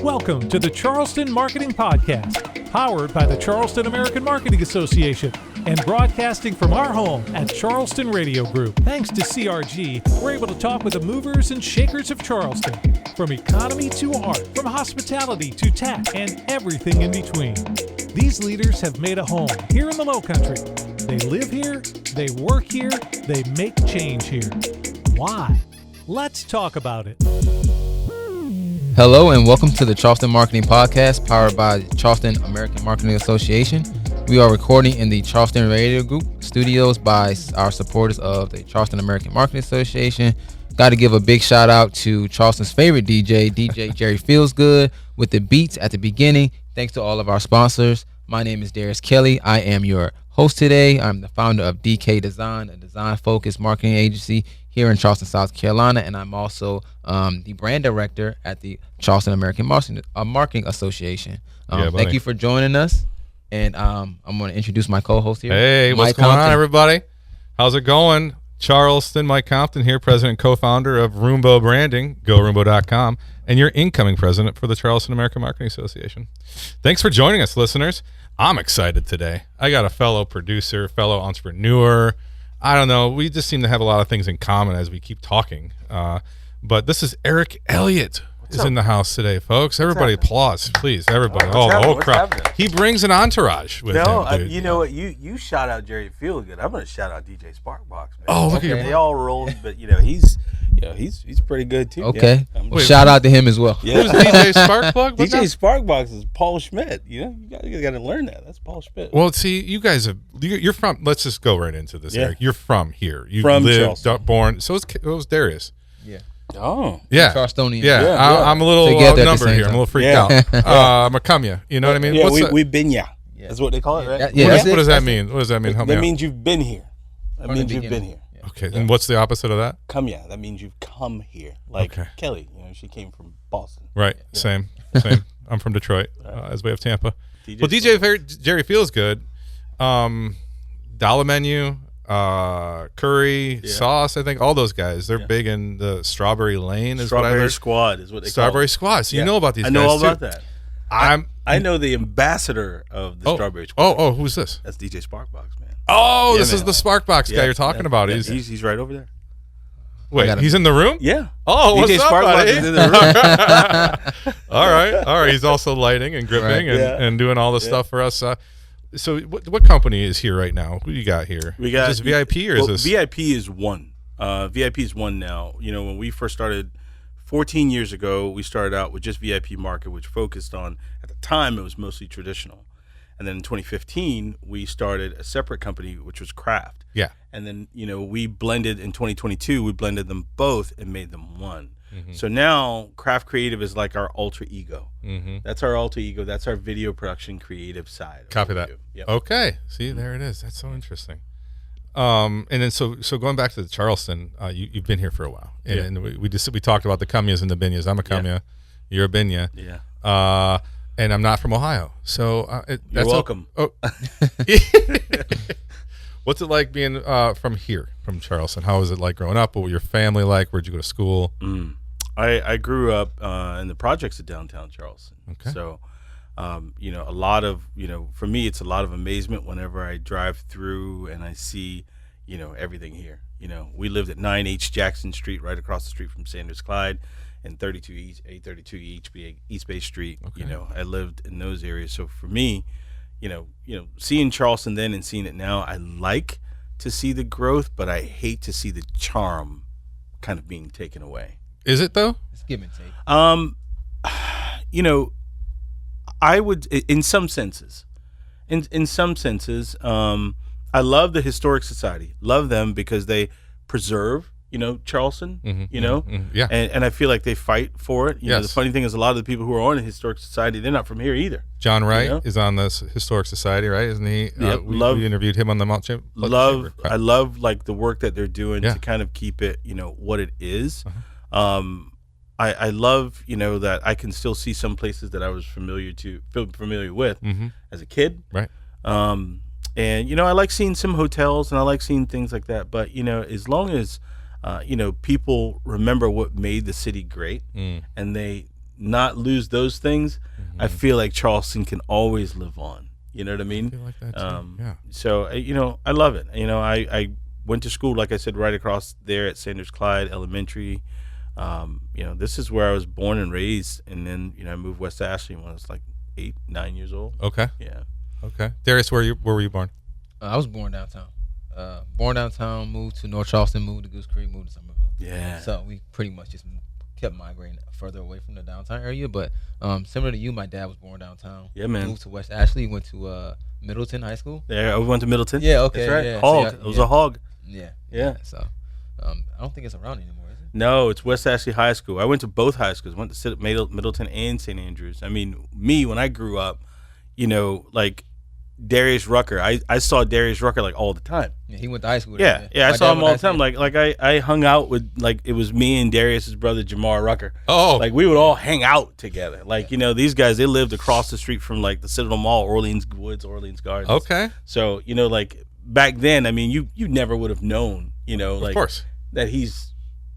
Welcome to the Charleston Marketing Podcast, powered by the Charleston American Marketing Association and broadcasting from our home at Charleston Radio Group. Thanks to CRG, we're able to talk with the movers and shakers of Charleston, from economy to art, from hospitality to tech, and everything in between. These leaders have made a home here in the Lowcountry. They live here, they work here, they make change here. Why? Let's talk about it. Hello and welcome to the Charleston Marketing Podcast, powered by the Charleston American Marketing Association. We are recording in the Charleston Radio Group studios by our supporters of the Charleston American Marketing Association. Got to give a big shout out to Charleston's favorite DJ Jerry Feelsgood, with the beats at the beginning. Thanks to all of our sponsors. My name is Darius Kelly. I am your host today. I'm the founder of DK Design, a design-focused marketing agency here in Charleston, South Carolina, and I'm also the brand director at the Charleston American Marketing Association. Thank you for joining us, and I'm going to introduce my co-host here. Hey, what's going on, everybody? How's it going? Charleston, Mike Compton here, president and co-founder of Roombo Branding, GoRoombo.com, and your incoming president for the Charleston American Marketing Association. Thanks for joining us, listeners. I'm excited today. I got a fellow producer, fellow entrepreneur. I don't know. We just seem to have a lot of things in common as we keep talking. But this is Eric Elliott is in the house today, folks. Everybody applause, please. Everybody. Oh, the whole crowd. He brings an entourage with him. You know what? You shout out Jerry Feelgood. I'm going to shout out DJ Sparkbox, man. Oh, look at you. They all rolled, but he's pretty good too. Okay. Yeah. Shout out to him as well. Yeah. Who's DJ Sparkplug? DJ Sparkbox is Paul Schmidt. You got to learn that. That's Paul Schmidt. Well, see, you guys you're from. Let's just go right into this, Eric. You're from here. You from lived, Charleston. Born. So was Darius. Yeah. Oh. Yeah. Charlestonian. Yeah. I'm a little outnumbered here. I'm a little freaked out. I'm a comeya. You know what I mean? Yeah, we binya. That's what they call it, right? Yeah. What does that mean? What does that mean? Help me that out. means you've been here. That means you've been here. Okay, and what's the opposite of that? Comeya. That means you've come here. Like Kelly, she came from Boston. Right. Yeah. Same. I'm from Detroit, as we have Tampa. DJ Jerry Feelsgood. Dollar Menu, curry, sauce. I think all those guys. They're big in the Strawberry Lane. Strawberry Squad is what they call it. Strawberry Squad. So you know about these guys. I know all too. about that. I know the ambassador of the Strawberry Squad. Oh, who's this? That's DJ Sparkbox, man. Oh, this is the Sparkbox guy you're talking about. Yeah, he's right over there. Wait, he's in the room? Yeah. Oh, DJ what's up, Sparkbox buddy? is in the room. All right. He's also lighting and gripping and doing all the stuff for us. So what company is here right now? Who you got here? We got is this VIP or is this? VIP is one. VIP is one now. When we first started 14 years ago, we started out with just VIP Market, which focused on, at the time, it was mostly traditional. And then in 2015, we started a separate company, which was Craft. Yeah. And then, we blended in 2022, we blended them both and made them one. Mm-hmm. So now Craft Creative is like our alter ego. Mm-hmm. That's our alter ego. That's our video production creative side. Copy that. Yep. Okay. See, there it is. That's so interesting. And then so going back to the Charleston, you've been here for a while, and we talked about the comeyas and the binyas. I'm a comeya, you're a binya. Yeah. And I'm not from Ohio, so you're welcome. What's it like being from here, from Charleston? How was it like growing up? What was your family like? Where'd you go to school? I grew up in the projects of downtown Charleston. Okay. So, a lot of, for me, it's a lot of amazement wwhenever I drive through and I see, everything here. We lived at 9H Jackson Street, right across the street from Sanders Clyde, and 832 East Bay Street. Okay. I lived in those areas. So for me, seeing Charleston then and seeing it now, I like to see the growth, but I hate to see the charm kind of being taken away. Is it though? It's give and take. I would, in some senses, I love the Historic Society. Love them because they preserve, Charleston, Yeah. And I feel like they fight for it. The funny thing is a lot of the people who are on the Historic Society, they're not from here either. John Wright is on this Historic Society, right? Isn't he? We interviewed him on the Mount Chamber. I love like the work that they're doing to kind of keep it, what it is. I love, that I can still see some places that I was familiar with as a kid. Right. And, I like seeing some hotels and I like seeing things like that. But, as long as, people remember what made the city great and they not lose those things, I feel like Charleston can always live on. You know what I mean? I feel like that too. Yeah. So, I love it. I went to school, like I said, right across there at Sanders Clyde Elementary. This is where I was born and raised. And then, I moved West Ashley when I was like 8, 9 years old. Okay. Yeah. Okay. Darius, where were you born? I was born downtown. Moved to North Charleston, moved to Goose Creek, moved to Somerville. Yeah. So we pretty much just kept migrating further away from the downtown area. But similar to you, my dad was born downtown. Yeah, man. Moved to West Ashley, went to Middleton High School. Yeah, we went to Middleton. Yeah, okay. That's right. Yeah. Hog. So, it was a hog. Yeah. Yeah. So I don't think it's around anymore, is it? No, it's West Ashley High School. I went to both high schools. Went to Middleton and St. Andrews. I mean, when I grew up, like Darius Rucker, I saw Darius Rucker like all the time. Yeah, he went to high school. Yeah, I saw him all the time. Like I hung out with, like, it was me and Darius's brother Jamar Rucker. Oh, like we would all hang out together. Like these guys, they lived across the street from like the Citadel Mall, Orleans Woods, Orleans Gardens. okay. So like back then, I mean, you never would have known, like, Of course. that he's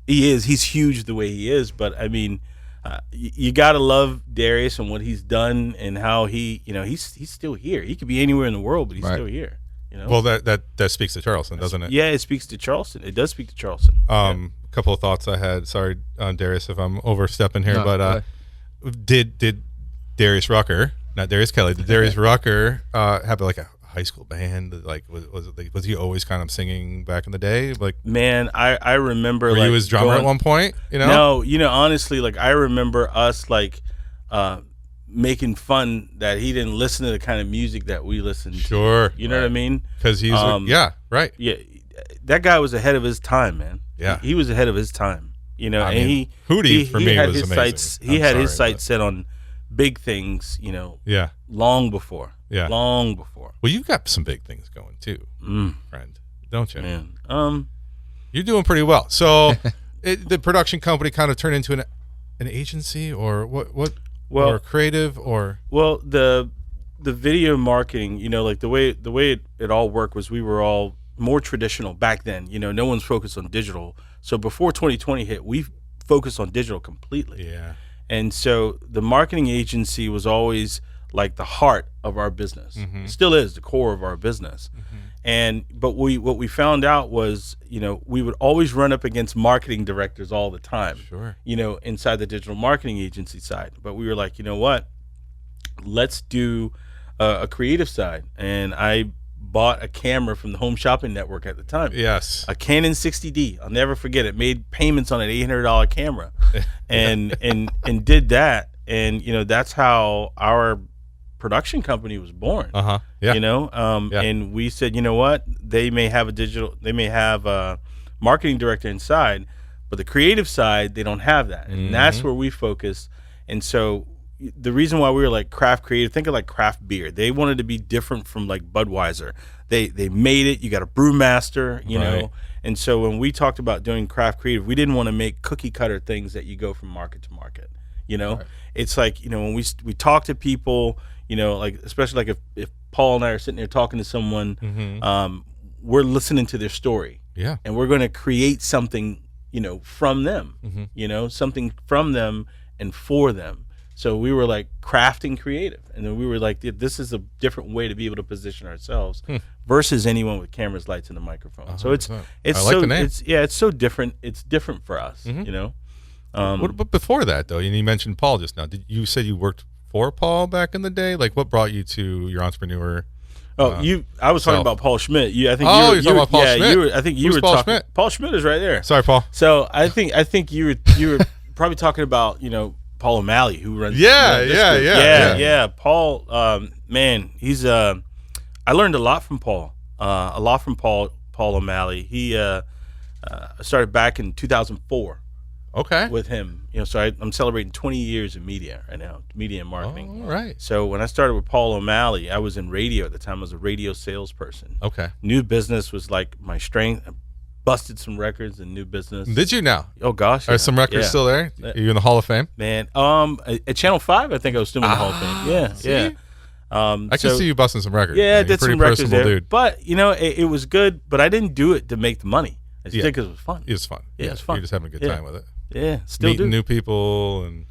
huge the way he is. But I mean, you gotta love Darius and what he's done and how he's still here. He could be anywhere in the world, but he's still here. Well, that speaks to Charleston, doesn't it? Yeah, it speaks to Charleston. It does speak to Charleston. A couple of thoughts I had. Sorry, Darius, if I'm overstepping here, but did Darius Rucker, not Darius Kelly, did Darius Rucker have like a high school band? Like, was he always kind of singing back in the day? Like, man, I remember. Were you his drummer at one point? No, honestly, like I remember us like making fun that he didn't listen to the kind of music that we listened to. Sure. You know what I mean? Because he's right. Yeah, that guy was ahead of his time, man. Yeah, he was ahead of his time. I mean, Hootie for me had was his amazing. He had his sights set on big things. Yeah. Long before. Yeah. Long before. Well, you've got some big things going too, friend, don't you? Man. You're doing pretty well. So, the production company kind of turned into an agency, or what? Well, or creative, or the video marketing. Like the way it all worked was we were all more traditional back then. No one's focused on digital. So before 2020 hit, we focused on digital completely. Yeah. And so the marketing agency was always like the heart of our business. It still is the core of our business. But what we found out was, we would always run up against marketing directors all the time. Sure. Inside the digital marketing agency side. But we were like, what? Let's do a creative side. And I bought a camera from the Home Shopping Network at the time. Yes. A Canon 60D. I'll never forget it. Made payments on an $800 camera, and did that. And that's how our production company was born. Yeah. And we said, what? They may have a marketing director inside, but the creative side, they don't have that. And that's where we focus. And so the reason why we were like craft creative, think of like craft beer. They wanted to be different from like Budweiser. They made it. You got a brewmaster, you know. And so when we talked about doing craft creative, we didn't want to make cookie cutter things that you go from market to market. It's like, when we talk to people, like especially like if Paul and I are sitting there talking to someone, we're listening to their story. Yeah. And we're going to create something, from them, something from them and for them. So we were like crafting creative, and then we were like, this is a different way to be able to position ourselves versus anyone with cameras, lights, and a microphone. So it's I like so the name. it's so different. It's different for us, But before that, though, you mentioned Paul just now. Did you say you worked for Paul back in the day? Like, what brought you to your entrepreneur? I was talking about Paul Schmidt. You're talking about Paul Schmidt. I think you were Paul talking. Schmidt? Paul Schmidt is right there. Sorry, Paul. So I think you were probably talking about Paul O'Malley, who runs. Yeah. Paul, man, he's. I learned a lot from Paul. Paul O'Malley. He started back in 2004. Okay. With him, so I'm celebrating 20 years in media right now, media and marketing. All right. So when I started with Paul O'Malley, I was in radio at the time. I was a radio salesperson. Okay. New business was like my strength. I busted some records in new business. Did you now? Oh gosh. Are some records still there? Are you in the Hall of Fame? Man, at Channel 5, I think I was still in the Hall of Fame. Yeah, see? yeah. I can see you busting some records. Yeah, I did pretty some records personable there. Dude. But it was good. But I didn't do it to make the money. I just did because it was fun. It was fun. Yeah, it was fun. You're just having a good time with it. Yeah, still meeting do. new people and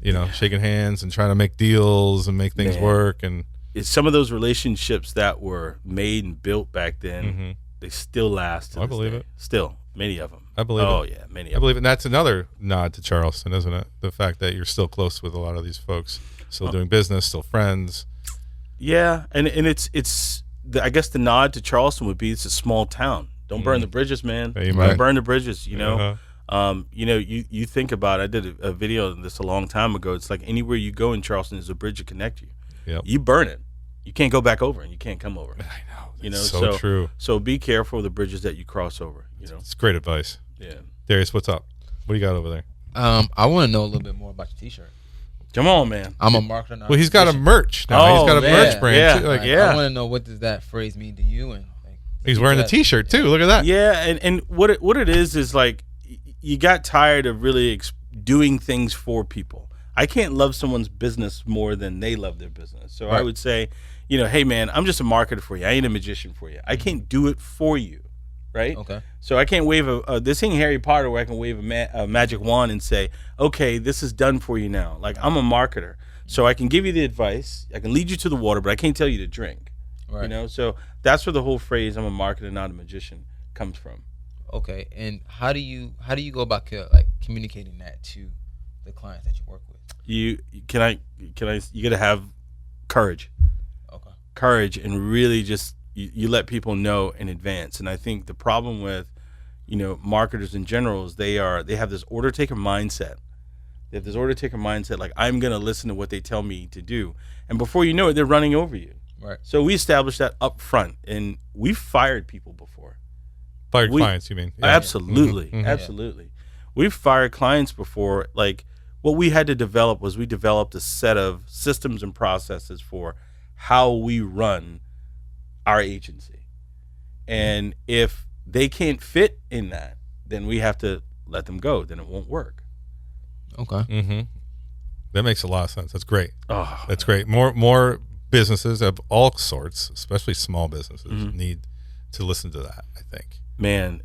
shaking hands and trying to make deals and make things work. And it's some of those relationships that were made and built back then. They still last. I believe it. Still, many of them. I believe it. Oh yeah, many. I believe it. And that's another nod to Charleston, isn't it? The fact that you're still close with a lot of these folks, still doing business, still friends. Yeah, and it's I guess the nod to Charleston would be it's a small town. Don't burn the bridges, man. Yeah, Don't burn the bridges. You think about it. I did a video on this a long time ago. It's like anywhere you go in Charleston, there's a bridge to connect you. Yep. You burn it, you can't go back over, and you can't come over. I know. So true. So be careful of the bridges that you cross over. It's great advice. Yeah. Darius, what's up? What do you got over there? I want to know a little bit more about your T-shirt. Come on, man. I'm a marketer. Not Well, he's got a merch now. He's got a merch brand too. I want to know, what does that phrase mean to you? And he's wearing the T-shirt too. Look at that. Yeah, and what it is like you got tired of really doing things for people. I can't love someone's business more than they love their business. So I would say, hey man, I'm just a marketer for you. I ain't a magician for you. I can't do it for you, right? Okay. So I can't wave this ain't Harry Potter where I can wave a magic wand and say, okay, this is done for you now. Like, I'm a marketer, so I can give you the advice. I can lead you to the water, but I can't tell you to drink. Right. So that's where the whole phrase "I'm a marketer, not a magician" comes from. Okay, and how do you go about communicating that to the clients that you work with? You got to have courage. Okay. Courage, and really just you let people know in advance. And I think the problem with marketers in general is they have this order taker mindset. They have this order taker mindset, like, I'm going to listen to what they tell me to do, and before you know it, they're running over you. Right. So we established that up front, and we've fired people before. Fired clients, you mean? Yeah. Absolutely. Absolutely. We've fired clients before. Like, what we had to develop was we developed a set of systems and processes for how we run our agency. And if they can't fit in that, then we have to let them go. Then it won't work. Okay. That makes a lot of sense. That's great. Oh, that's great. More businesses of all sorts, especially small businesses, need to listen to that, I think. Man,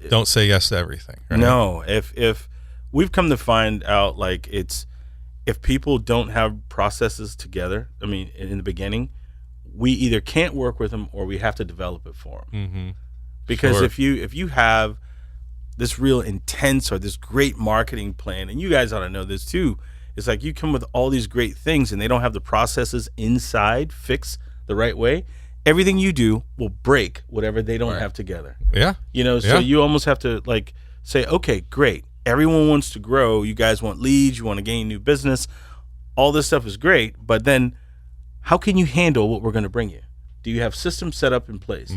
don't say yes to everything. Right? No, if we've come to find out, like, if people don't have processes together, I mean, in the beginning, we either can't work with them or we have to develop it for them. Because if you have this real intense or this great marketing plan, and you guys ought to know this too, it's like you come with all these great things and they don't have the processes inside fixed the right way, everything you do will break whatever they don't have together. Yeah. So you almost have to, like, say, okay, great. Everyone wants to grow. You guys want leads. You want to gain new business. All this stuff is great. But then how can you handle what we're going to bring you? Do you have systems set up in place?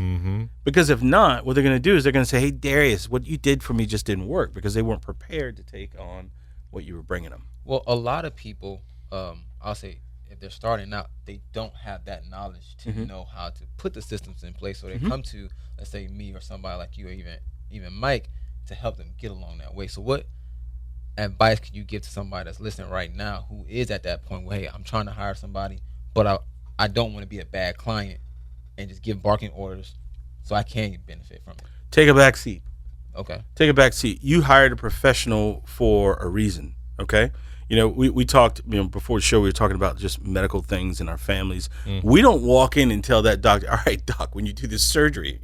Because if not, what they're going to do is they're going to say, hey, Darius, what you did for me just didn't work, because they weren't prepared to take on what you were bringing them. Well, a lot of people, I'll say, if they're starting out, they don't have that knowledge to know how to put the systems in place. So they come to, let's say, me or somebody like you, or even Mike, to help them get along that way. So what advice could you give to somebody that's listening right now who is at that point where, hey, I'm trying to hire somebody, but I don't want to be a bad client and just give barking orders so I can benefit from it? Take a back seat. Okay. Take a back seat. You hired a professional for a reason, okay? We talked, before the show, we were talking about just medical things in our families. We don't walk in and tell that doctor, all right, doc, when you do this surgery,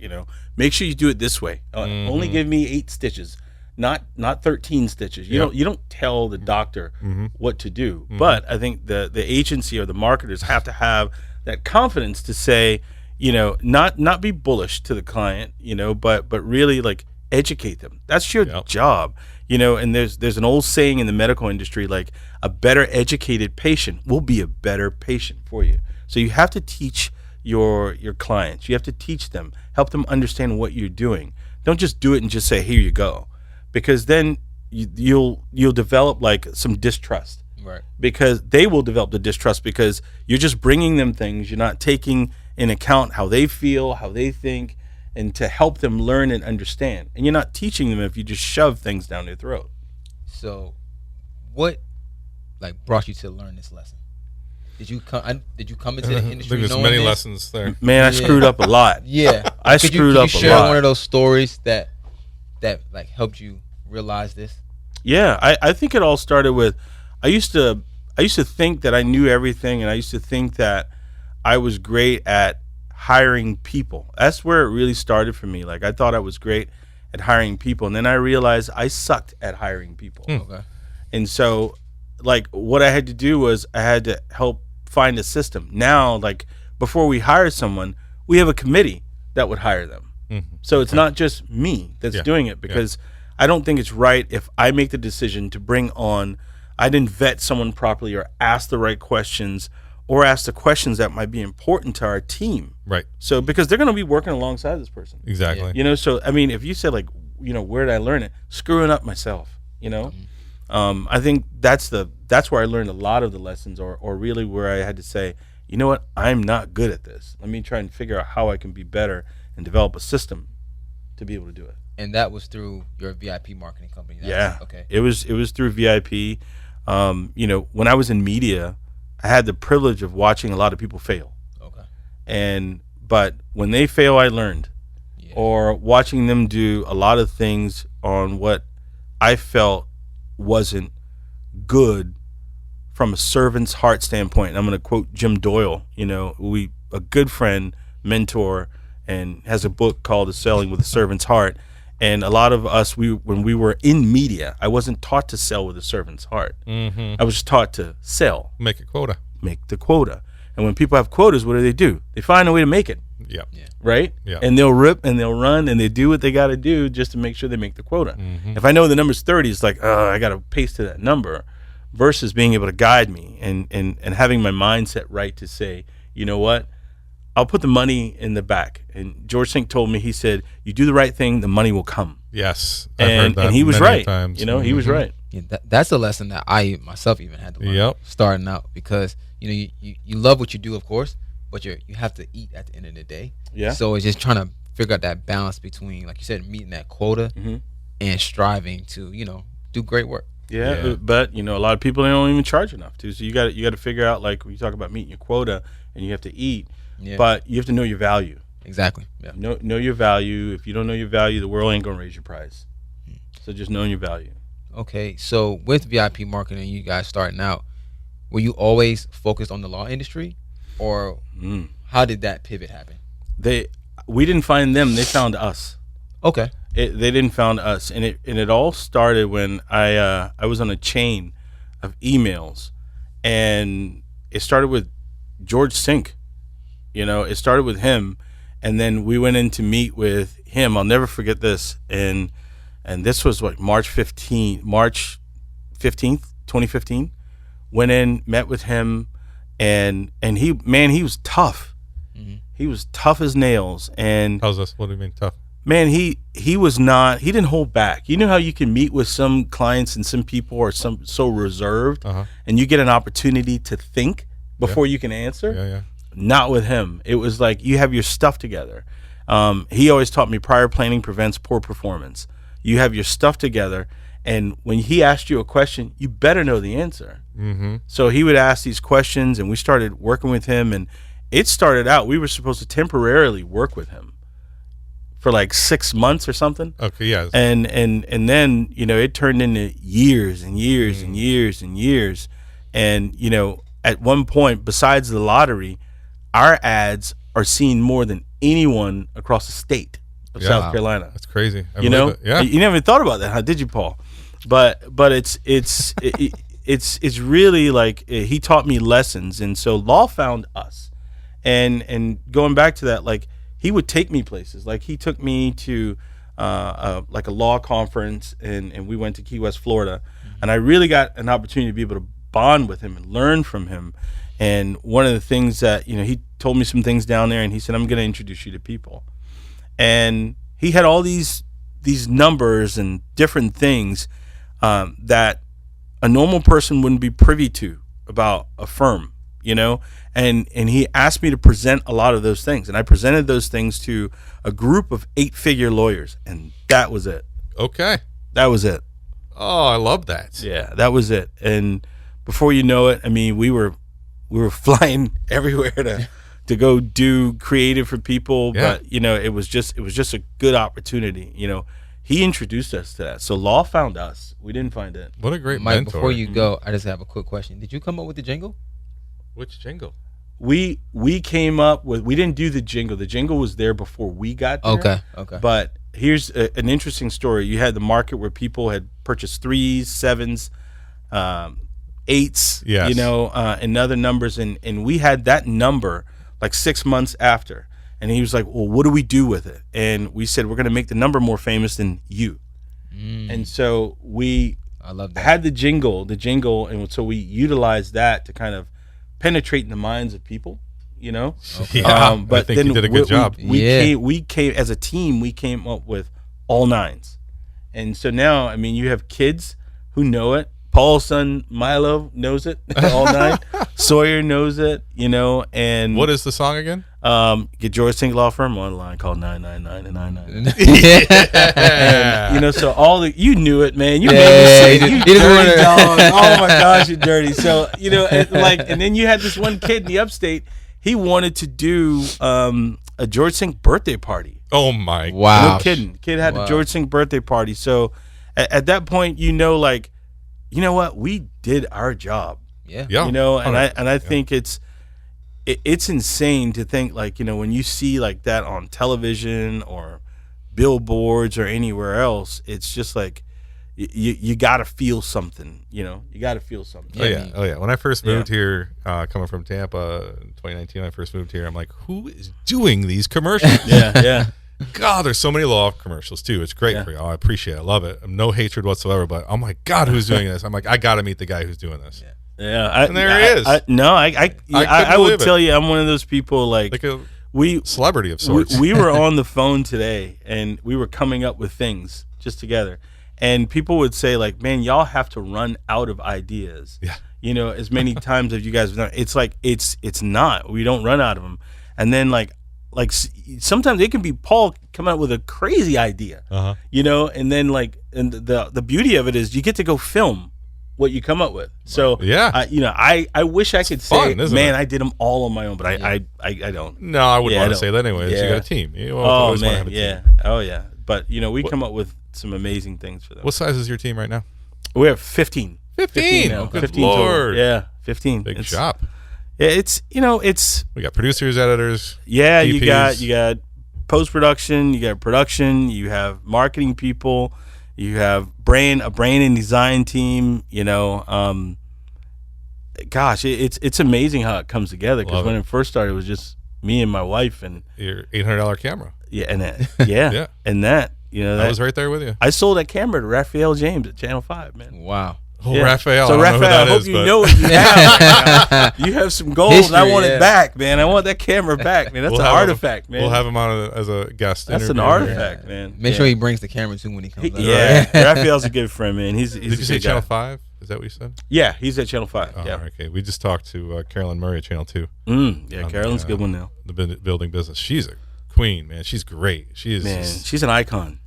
make sure you do it this way. Only give me 8 stitches, not 13 stitches. You don't tell the doctor what to do. But I think the agency or the marketers have to have that confidence to say, not be bullish to the client, but really, like, educate them. That's your job. And there's an old saying in the medical industry, like, a better educated patient will be a better patient for you. So you have to teach your clients. You have to teach them, help them understand what you're doing. Don't just do it and just say, here you go, because then you'll develop, like, some distrust. Right. Because they will develop the distrust because you're just bringing them things. You're not taking in account how they feel, how they think, and to help them learn and understand. And you're not teaching them if you just shove things down their throat. So what, brought you to learn this lesson? Did you come into the industry there's knowing many this? lessons there. Man, I screwed up a lot. Yeah. I screwed up a lot. Could you share one of those stories that helped you realize this? Yeah, I think it all started with, I used to I used to think that I knew everything, and I used to think that I was great at hiring people. That's where it really started for me. Like, I thought I was great at hiring people, and then I realized I sucked at hiring people. Okay. And so, like, what I had to do was I had to help find a system. Now, like, before we hire someone, we have a committee that would hire them. Mm-hmm. So it's not just me that's doing it, because I don't think it's right if I make the decision to bring on, I didn't vet someone properly or ask the right questions or ask the questions that might be important to our team. Right. So, because they're going to be working alongside this person. Exactly. You know, so, I mean, if you said, like, you know, where did I learn it? Screwing up myself, you know? I think that's where I learned a lot of the lessons, or really where I had to say, you know what, I'm not good at this. Let me try and figure out how I can be better and develop a system to be able to do it. And that was through your VIP marketing company. Okay. It was through VIP. You know, when I was in media, I had the privilege of watching a lot of people fail. Okay. But when they fail, I learned. Or watching them do a lot of things on what I felt wasn't good from a servant's heart standpoint. And I'm going to quote Jim Doyle, you know, a good friend, mentor, and has a book called The Selling with a Servant's Heart. And a lot of us, when we were in media, I wasn't taught to sell with a servant's heart. Mm-hmm. I was taught to sell. Make a quota. Make the quota. And when people have quotas, what do? They find a way to make it. Yep. Yeah. Right? Yeah. And they'll rip and they'll run and they do what they got to do just to make sure they make the quota. Mm-hmm. If I know the number's 30, it's like, I got to pace to that number, versus being able to guide me and having my mindset right to say, you know what? I'll put the money in the back. And George Sink told me, he said, you do the right thing, the money will come. Yes. I've heard that and he was many right. times. You know, he was right. Yeah, that's a lesson that I myself even had to learn starting out, because you know you love what you do, of course, but you have to eat at the end of the day. Yeah. So it's just trying to figure out that balance between, like you said, meeting that quota and striving to, you know, do great work. Yeah, but you know, a lot of people don't even charge enough too. So you got to figure out, like, when you talk about meeting your quota and you have to eat, but you have to know your value. Exactly. Yeah. Know your value. If you don't know your value, the world ain't gonna raise your price. So just knowing your value. Okay, so with VIP marketing, you guys starting out, were you always focused on the law industry, or how did that pivot happen? We didn't find them; they found us. Okay. They didn't found us, and it all started when I was on a chain of emails, and it started with George Sink. You know, it started with him, and then we went in to meet with him. I'll never forget this, and this was what, March 15th, 2015. Went in, met with him, and he was tough. Mm-hmm. He was tough as nails. And How's this? What do you mean tough? man, he didn't hold back. You know how you can meet with some clients and some people are so reserved, and you get an opportunity to think before you can answer? Yeah. Not with him. It was like, you have your stuff together. He always taught me prior planning prevents poor performance. You have your stuff together, and when he asked you a question, you better know the answer. Mm-hmm. So he would ask these questions, and we started working with him, and it started out, we were supposed to temporarily work with him for like 6 months or something. Okay, yes. And then, you know, it turned into years and years and years and years. And, you know, at one point, besides the lottery, our ads are seen more than anyone across the state of South Carolina. That's crazy. You know? Yeah. You never thought about that, huh? Did you, Paul? But it's really like, he taught me lessons. And so law found us. And going back to that, like, he would take me places. Like, he took me to like a law conference, and we went to Key West, Florida. And I really got an opportunity to be able to bond with him and learn from him. And one of the things that, you know, he told me some things down there, and he said, I'm going to introduce you to people. And he had all these numbers and different things that a normal person wouldn't be privy to about a firm, you know? And he asked me to present a lot of those things. And I presented those things to a group of 8-figure lawyers. And that was it. Okay. That was it. Oh, I love that. Yeah, that was it. And before you know it, I mean, we were flying everywhere to go do creative for people. Yeah. But, you know, it was just a good opportunity. You know, he introduced us to that. So Law found us. We didn't find it. What a great Mike, mentor. before you go, I just have a quick question. Did you come up with the jingle? Which jingle? We came up with. We didn't do the jingle. The jingle was there before we got there. Okay. But here's an interesting story. You had the market where people had purchased 3s, 7s, 8s, Yes. and other numbers, and we had that number like 6 months after. And he was like, well, what do we do with it? And we said, we're going to make the number more famous than you. And so I love that. had the jingle, and so we utilized that to kind of penetrate in the minds of people, Yeah, I think you did a good job. We came as a team. We came up with all 9s, and so now, I mean, you have kids who know it. Paul's son Milo knows it, all 9. Sawyer knows it, and What is the song again? Get George Sink Law Firm on line called 999 and 99. Yeah. And, so you knew it, man. You made me say it. You dirty dog. Oh my gosh, you're dirty. So and then you had this one kid in the upstate. He wanted to do a George Sink birthday party. Oh my! Wow. No kidding. Kid had a George Sink birthday party. So at that point, you know what? We did our job. Yeah. And I think it's insane to think when you see like that on television or billboards or anywhere else, it's just like you got to feel something, you got to feel something. Oh yeah. When I first moved here, coming from Tampa in 2019, when I first moved here, I'm like, who is doing these commercials? Yeah. God, there's so many law commercials too. It's great for you. I appreciate it. I love it. No hatred whatsoever, but oh my God, who's doing this? I'm like, I got to meet the guy who's doing this. Yeah, and there he is. I will tell you, I'm one of those people like a celebrity of sorts. We were on the phone today, and we were coming up with things just together, and people would say like, "Man, y'all have to run out of ideas." Yeah, as many times as you guys have done. It's like it's not. We don't run out of them, and then like sometimes it can be Paul coming up with a crazy idea, and then and the beauty of it is you get to go film what you come up with. So I wish I could say, man, I did them all on my own, but I don't. No, I wouldn't want to say that anyways. You got a team. You always want to have a team. Oh yeah. But we come up with some amazing things for them. What size is your team right now? We have 15. 15 now. Good 15 Lord. total. Yeah, 15. Big shop. Yeah, it's we got producers, editors. Yeah, EPs. you got post production, you got production, you have marketing people. You have a brand and design team, gosh, it's amazing how it comes together, because when it first started, it was just me and my wife and your $800 camera. Yeah, and that, and that, I was right there with you. I sold that camera to Raphael James at Channel 5, man. Wow. Oh, yeah. Raphael. So Raphael, I hope you know what you have. You have some gold, and I want it back, man. I want that camera back, man. That's an artifact, man. We'll have him on as a guest. That's an artifact, man. Make sure he brings the camera too when he comes. Raphael's a good friend, man. He's Did you say Channel 5? Is that what you said? Yeah, he's at Channel 5. Oh, okay. We just talked to Carolyn Murray at Channel 2. Carolyn's a good one now. The building business. She's a queen, man. She's great. She is. Man, she's an icon.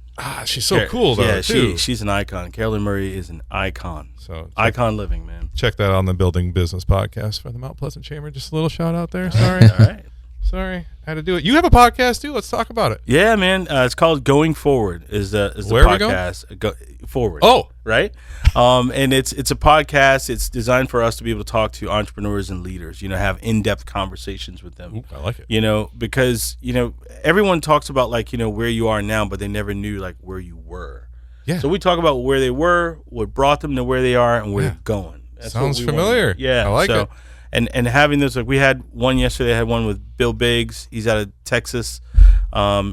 She's so cool though. Too. She's an icon. Carolyn Murray is an icon. So icon living, man. Check that out on the Building Business Podcast for the Mount Pleasant Chamber. Just a little shout out there. Sorry. All right. Sorry, had to do it. You have a podcast too. Let's talk about it. Yeah, man. It's called Going Forward. Is the Where podcast? Are we going? Forward. Oh, right. And it's a podcast. It's designed for us to be able to talk to entrepreneurs and leaders. have in-depth conversations with them. Ooh, I like it. Because everyone talks about where you are now, but they never knew where you were. Yeah. So we talk about where they were, what brought them to where they are, and where they're going. That's Sounds familiar. Yeah. I like it. And having this, we had one yesterday. I had one with Bill Biggs. He's out of Texas.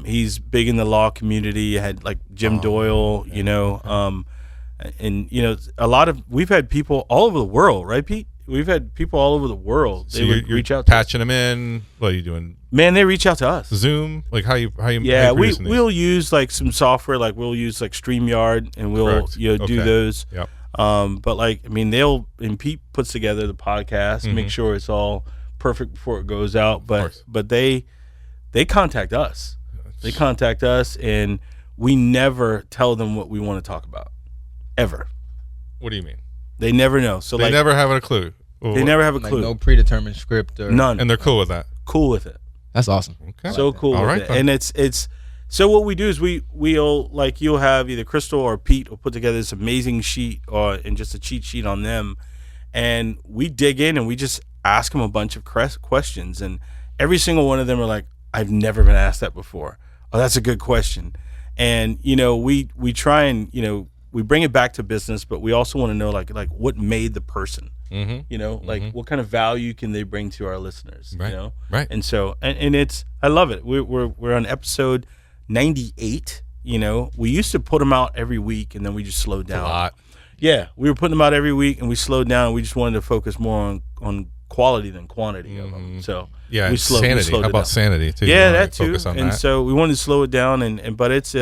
He's big in the law community. I had Jim Doyle, and a lot of, we've had people all over the world, right, Pete? We've had people all over the world. They would reach out, patching them in. What are you doing? Man, they reach out to us. Zoom, how you? Yeah, we'll use some software, we'll use StreamYard, and we'll do those. Yep. But Pete puts together the podcast, make sure it's all perfect before it goes out. But they contact us. They contact us, and we never tell them what we want to talk about, ever. What do you mean? They never know. So they never have a clue. They never have a clue. No predetermined script or none. And they're cool with that. Cool with it. That's awesome. Okay. So cool with it. And it's So what we do is we'll like you'll have either Crystal or Pete will put together this amazing sheet and just a cheat sheet on them, and we dig in and we just ask them a bunch of questions, and every single one of them are like, I've never been asked that before. Oh, that's a good question. And we try and we bring it back to business, but we also want to know like what made the person. Like what kind of value can they bring to our listeners? Right. Right. And so and it's I love it. We're on episode 98. We used to put them out every week, and then we just slowed down. A lot. Yeah, we were putting them out every week, and we slowed down. And we just wanted to focus more on quality than quantity of them. So we slowed How about sanity too? Yeah, that too. Focus on and that. so we wanted to slow it down, but it's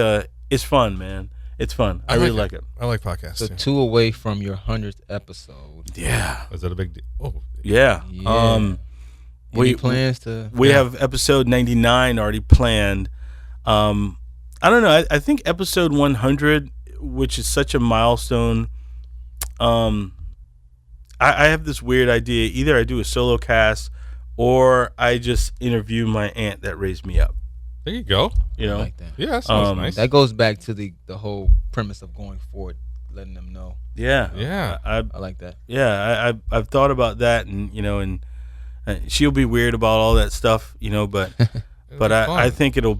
fun, man. It's fun. I really like it. I like podcasts. So too. 2 away from your 100th episode. Yeah. Is that a big deal? Oh, yeah. Any plans to? We have episode 99 already planned. I don't know. I think episode 100, which is such a milestone. I have this weird idea. Either I do a solo cast, or I just interview my aunt that raised me up. there you go. I like that. Yeah, that sounds nice. That goes back to the whole premise of going forward, letting them know. Yeah. Yeah. I like that. Yeah, I've thought about that, and and she'll be weird about all that stuff, but but I think it'll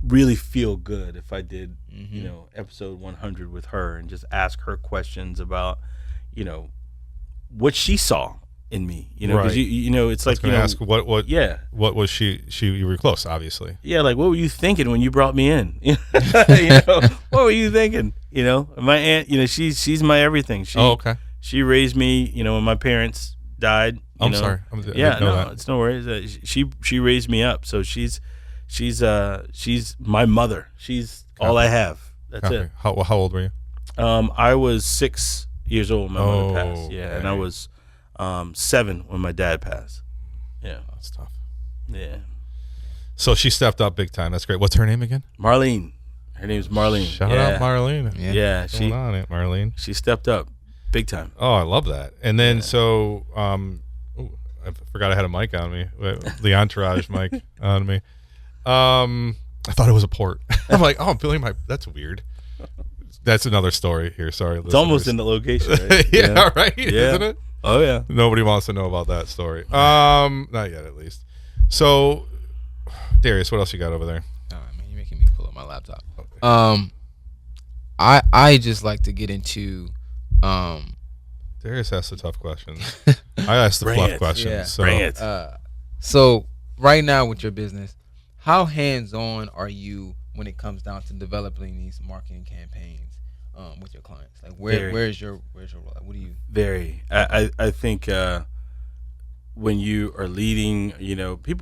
really feel good if I did episode 100 with her and just ask her questions about what she saw in me, because it's like ask what was she you were close, obviously. Yeah, like what were you thinking when you brought me in? What were you thinking? My aunt, she's my everything. Okay. She raised me, when my parents died. I'm sorry. It's no worries. She raised me up, so she's my mother. She's all I have. That's it. How old were you? I was 6 years old when my mother passed. Yeah, and I was 7 when my dad passed. Yeah, that's tough. Yeah. So she stepped up big time. That's great. What's her name again? Marlene. Her name's Marlene. Shout out Marlene. Yeah, What's going on, Aunt Marlene? She stepped up big time. Oh, I love that. And then I forgot I had a mic on me. The entourage mic on me. I thought it was a port. I'm like, I'm feeling that's weird. That's another story here. Sorry. It's almost in the location, right? Yeah, right? Yeah. Isn't it? Oh, yeah. Nobody wants to know about that story. Not yet, at least. So, Darius, what else you got over there? All right, man, you're making me pull up my laptop. Okay. I just like to get into Darius asked the tough questions. I asked the fluff questions. Yeah. So. Bring it. So right now with your business, how hands-on are you when it comes down to developing these marketing campaigns with your clients? Like where's your role? What do you? Very. I think when you are leading,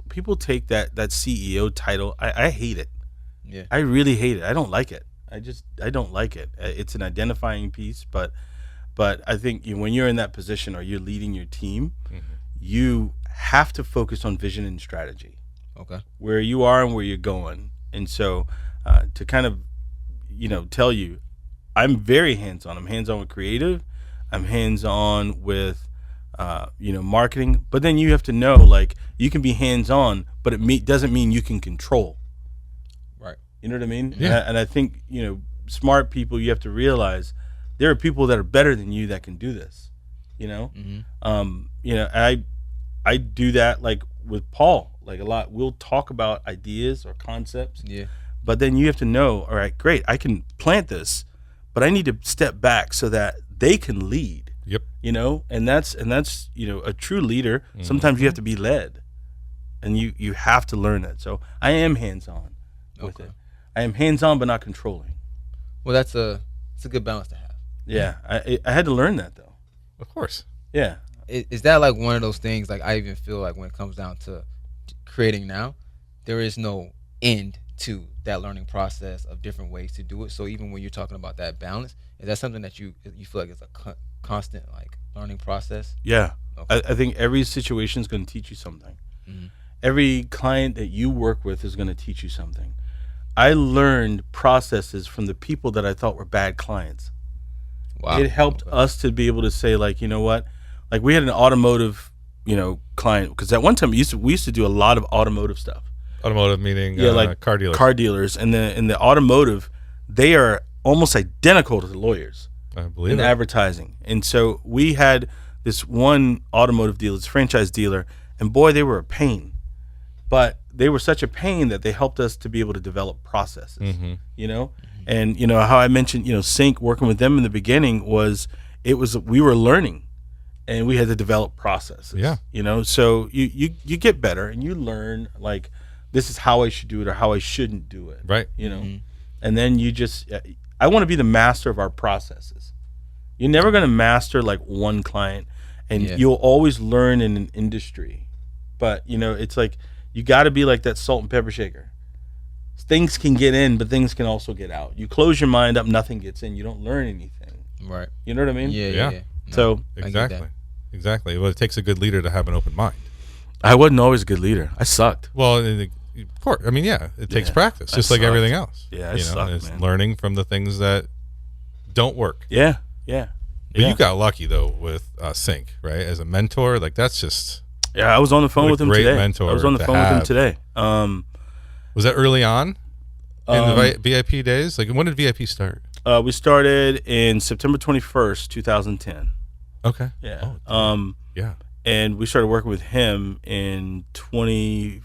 people take that CEO title. I hate it. Yeah. I really hate it. I don't like it. I don't like it. It's an identifying piece, but I think when you're in that position or you're leading your team, you have to focus on vision and strategy. Okay. Where you are and where you're going. And so to kind of, tell you, I'm very hands-on. I'm hands-on with creative. I'm hands-on with, marketing. But then you have to know, like, you can be hands-on, but it doesn't mean you can control. Right. You know what I mean? Yeah. And I think, smart people, you have to realize there are people that are better than you that can do this. I do that like with Paul, like a lot. We'll talk about ideas or concepts. Yeah. But then you have to know, all right, great, I can plant this, but I need to step back so that they can lead. Yep. And that's a true leader. Sometimes you have to be led. And you have to learn that. So I am hands-on with it. I am hands-on but not controlling. Well, it's a good balance to have. Yeah. I had to learn that though. Of course. Yeah. Is that like one of those things, like I even feel like when it comes down to creating now, there is no end to that learning process of different ways to do it. So even when you're talking about that balance, is that something that you feel like it's a constant like learning process? Yeah. Okay. I think every situation is going to teach you something. Mm-hmm. Every client that you work with is going to teach you something. I learned processes from the people that I thought were bad clients. Wow. It helped us to be able to say, like, you know what? Like, we had an automotive, client, because at one time we used to do a lot of automotive stuff. Automotive meaning like car dealers. Car dealers, and the automotive, they are almost identical to the lawyers I believe in it. advertising. And so we had this one automotive dealer, this franchise dealer, and boy, they were a pain. But they were such a pain that they helped us to be able to develop processes, you know? And, you know, how I mentioned, you know, Sync, working with them in the beginning we were learning and we had to develop processes, you know? So you get better and you learn, like, this is how I should do it or how I shouldn't do it. Right. You know? And then I want to be the master of our processes. You're never going to master like one client, and you'll always learn in an industry. But, you know, it's like, you got to be like that salt and pepper shaker. Things can get in, but things can also get out. You close your mind up, nothing gets in. You don't learn anything. Right. You know what I mean? Yeah. No, so Exactly. Well, it takes a good leader to have an open mind. I wasn't always a good leader. I sucked. Well, of course. I mean, it takes practice, just like everything else. Yeah, I sucked, it's man. learning from the things that don't work. Yeah. But you got lucky though with Sync, right? As a mentor, like that's just. Yeah, I was on the phone with him great today. mentor I was on the to phone with him have. today. Was that early on in the VIP days? Like, when did VIP start? We started in September 21st, 2010. Okay. Yeah. Oh, yeah. And we started working with him in 9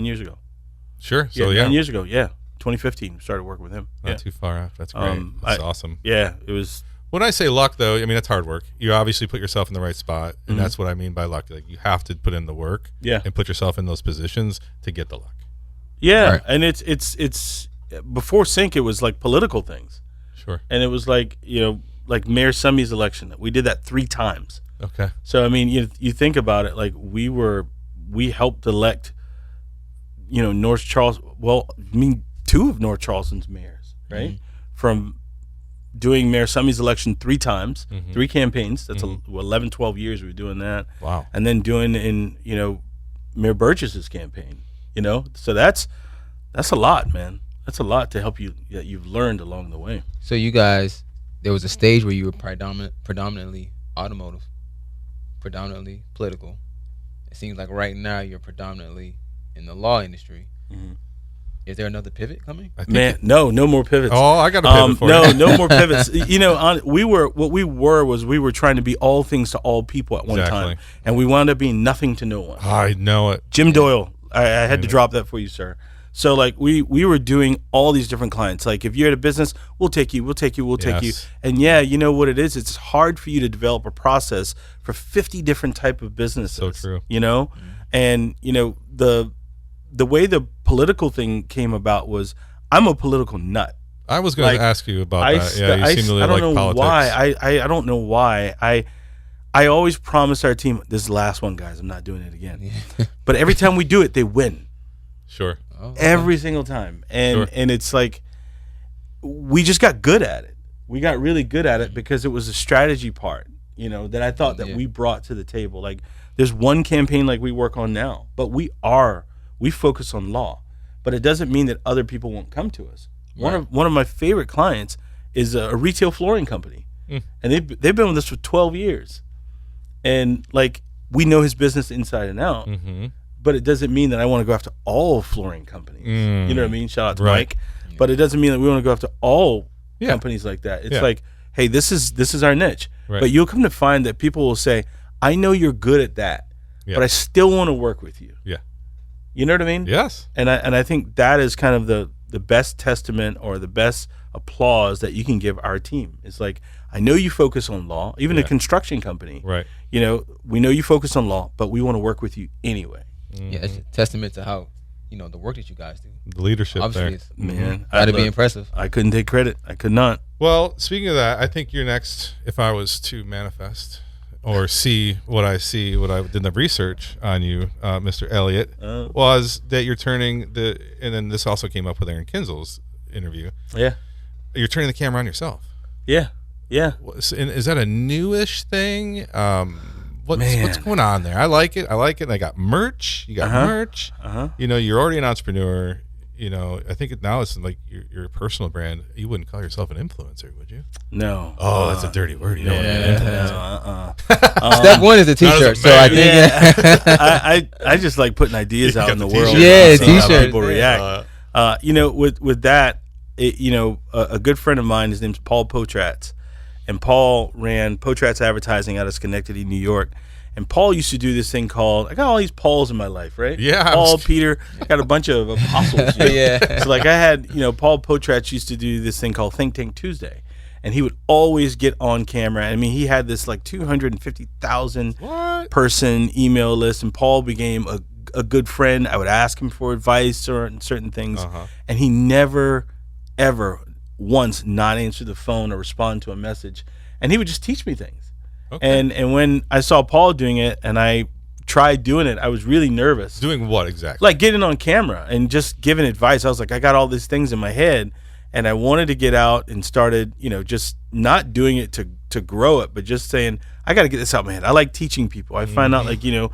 years ago. Sure. So 9 years ago. Yeah. 2015, we started working with him. Not too far off. That's great. That's awesome. Yeah, it was. When I say luck, though, I mean, that's hard work. You obviously put yourself in the right spot, and that's what I mean by luck. Like, you have to put in the work and put yourself in those positions to get the luck. Yeah, Right. and it's before Sync, it was like political things. Sure. And it was like, you know, like Mayor Summey's election. We did that 3 times. Okay. So, I mean, you think about it, like we helped elect, you know, North Charleston, 2 of North Charleston's mayors, right? From doing Mayor Summey's election 3 times, 3 campaigns. That's 11, 12 years we were doing that. Wow. And then doing in, you know, Mayor Burgess's campaign, you know? So that's a lot, man. That's a lot to help you that you've learned along the way. So you guys, there was a stage where you were predominantly automotive, predominantly political. It seems like right now you're predominantly in the law industry. Is there another pivot coming? Man, no more pivots. Oh, I got a pivot for you. No more pivots. You know, we were trying to be all things to all people at one time, and we wound up being nothing to no one. I know it. Jim Doyle, I had to drop that for you, sir. So like we were doing all these different clients. Like if you're at a business, we'll take you. And yeah, you know what it is? It's hard for you to develop a process for 50 different type of businesses. So true. You know, and you know the way the political thing came about was I'm a political nut. I was going to ask you about that. Yeah, you seem to I don't like know politics. why. I don't know why. I always promise our team, this is the last one, guys. I'm not doing it again. But every time we do it, they win. Sure. Every single time. And it's like we just got good at it. We got really good at it because it was a strategy part, you know, that I thought that we brought to the table. Like there's one campaign like we work on now, but we focus on law. But it doesn't mean that other people won't come to us. Right. One of my favorite clients is a retail flooring company. And they've been with us for 12 years. And like we know his business inside and out. But it doesn't mean that I want to go after all flooring companies. You know what I mean? Shout out to Mike. But it doesn't mean that we want to go after all companies like that. It's like, hey, this is our niche. Right. But you'll come to find that people will say, I know you're good at that, but I still want to work with you. Yeah. You know what I mean? Yes. And I think that is kind of the best testament or the best applause that you can give our team. It's like, I know you focus on law, even a construction company. Right. You know, we know you focus on law, but we want to work with you anyway. Yeah, it's a testament to how, you know, the work that you guys do. The leadership Obviously, there. it's Man, got to be impressive. I couldn't take credit. I could not. Well, speaking of that, I think you're next, if I was to manifest or see what I did the research on you, Mr. Elliott, was that you're turning and then this also came up with Aaron Kinzel's interview. Yeah. You're turning the camera on yourself. Yeah. Yeah. And is that a newish thing? What's going on there? I like it. And I got merch. You got merch. You know, you're already an entrepreneur. I think now it's like your personal brand. You wouldn't call yourself an influencer, would you? No. Oh, that's a dirty word. You don't want to be an influencer. Step one is a T-shirt. So I think I just like putting ideas out in the world. Yeah, and seeing how T-shirt. people react. With that, a good friend of mine, his name's Paul Potratz, and Paul ran Potratz Advertising out of Schenectady, New York. And Paul used to do this thing called, I got all these Pauls in my life, right? Yeah. Paul, Peter, I got a bunch of apostles. Yeah. So like I had, Paul Potratz used to do this thing called Think Tank Tuesday. And he would always get on camera. I mean, he had this like 250,000 person email list. And Paul became a good friend. I would ask him for advice on certain things. And he never, ever once not answered the phone or respond to a message. And he would just teach me things. Okay. And when I saw Paul doing it and I tried doing it, I was really nervous. Doing what exactly? Like getting on camera and just giving advice. I was like, I got all these things in my head and I wanted to get out and started, just not doing it to grow it, but just saying, I got to get this out of my head. I like teaching people. I find out like, you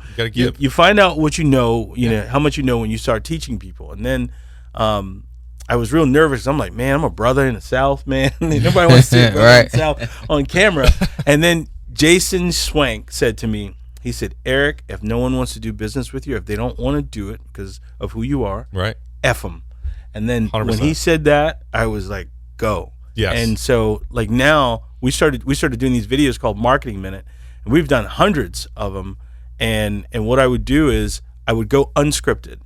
find out what you know, how much you know when you start teaching people. And then I was real nervous. I'm like, man, I'm a brother in the South, man. Nobody wants to see a brother in the South on camera. And then Jason Swank said to me, he said, Eric, if no one wants to do business with you, if they don't want to do it because of who you are, right? F them. And then 100%. When he said that, I was like, go. Yes. And so like now we started doing these videos called Marketing Minute, and we've done hundreds of them. And what I would do is I would go unscripted.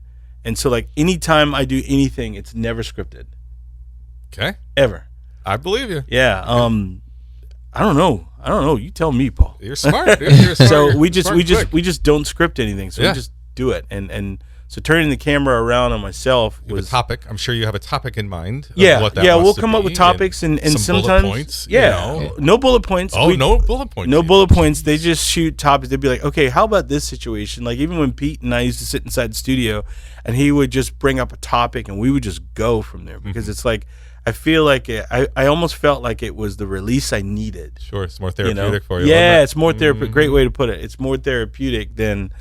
And so like anytime I do anything, it's never scripted. Okay. Ever. I believe you. Yeah. I don't know. You tell me, Paul. You're smart, dude. You're smart. So we just don't script anything. So we just do it. And so turning the camera around on myself was a topic. I'm sure you have a topic in mind. Yeah. What that We'll come up with topics and some sometimes bullet points. No bullet points. Oh, no bullet points. No bullet points. They just shoot topics. They'd be like, okay, how about this situation? Like even when Pete and I used to sit inside the studio, and he would just bring up a topic, and we would just go from there because it's like. I feel like I almost felt like it was the release I needed. Sure, it's more therapeutic for you. Yeah, it's more therapeutic. Great way to put it. It's more therapeutic than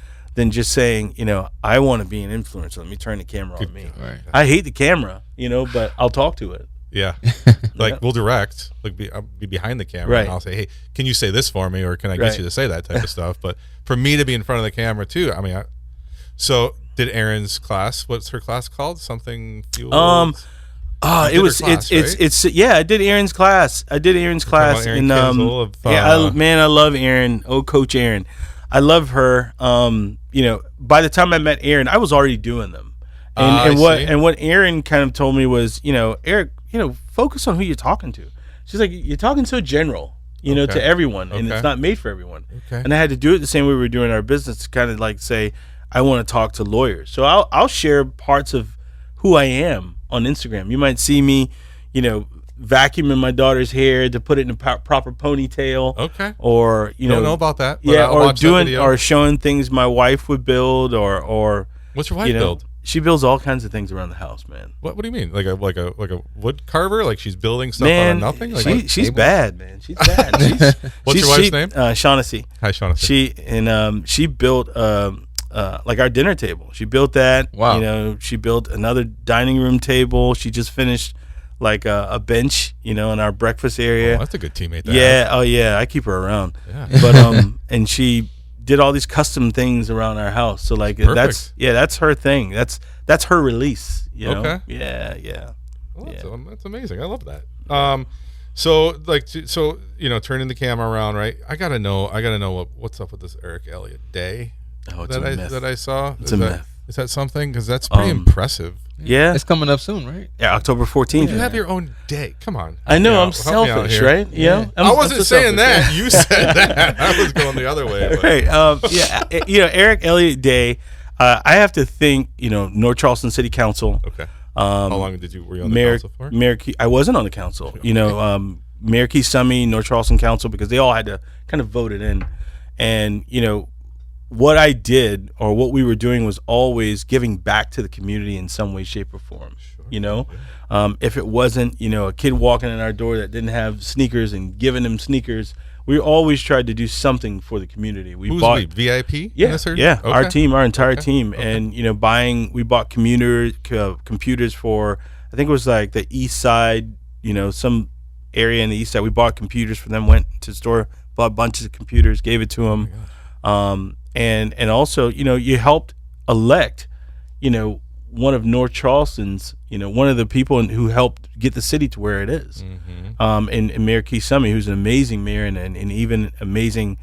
just saying, I want to be an influencer. Let me turn the camera on me. Right. I hate the camera, but I'll talk to it. Yeah, like we'll direct. Like I'll be behind the camera, and I'll say, "Hey, can you say this for me, or can I get you to say that type of stuff?" But for me to be in front of the camera too, I mean, so did Erin's class? What's her class called? Something fueled. I did Erin's class. Erin Kinsel of, I love Erin. Oh, Coach Erin. I love her. By the time I met Erin, I was already doing them. And what Erin kind of told me was, Eric, focus on who you're talking to. She's like, you're talking so general, to everyone, and it's not made for everyone. Okay. And I had to do it the same way we were doing our business to kind of like say, I want to talk to lawyers. So I'll share parts of who I am on Instagram. You might see me, vacuuming my daughter's hair to put it in a proper ponytail. Okay. Or don't know about that. But yeah, or doing or showing things my wife would build, or what's your wife build? She builds all kinds of things around the house, man. What do you mean? Like a wood carver? Like she's building stuff out of nothing? Like she's bad, man. She's bad. What's your wife's name? Shaughnessy. Hi, Shaughnessy. She built like our dinner table. She built that. Wow. She built another dining room table. She just finished like a bench, in our breakfast area. Oh, that's a good teammate. Yeah. Oh yeah. I keep her around. Yeah. But and she did all these custom things around our house. So like that's her thing. That's her release. Okay. Yeah. Well, that's amazing. I love that. So turning the camera around, right? I gotta know what's up with this Eric Elliott Day. Oh, it's a myth. That I saw. It's a myth. Is that something? Because that's pretty impressive. Yeah. It's coming up soon, right? Yeah, October 14th. You have your own day. Come on. I know. I'm selfish, right? Yeah. I wasn't saying that. You said that. I was going the other way. But. Right. Eric Elliott Day. I have to think. North Charleston City Council. Okay. How long were you on the council for? I wasn't on the council. Okay. Mayor Keith Summey, North Charleston Council, because they all had to kind of vote it in, and what I did or what we were doing was always giving back to the community in some way, shape, or form. Sure. If it wasn't, a kid walking in our door that didn't have sneakers and giving them sneakers, we always tried to do something for the community. Who's we? VIP? Yeah, yeah. Okay. Our team, our entire team, and we bought computers for, I think it was like the East Side, some area in the East Side. We bought computers for them. Went to the store, bought bunches of computers, gave it to them, and also you helped elect, one of North Charleston's, one of the people who helped get the city to where it is. And Mayor Keith Summey, who's an amazing mayor and even amazing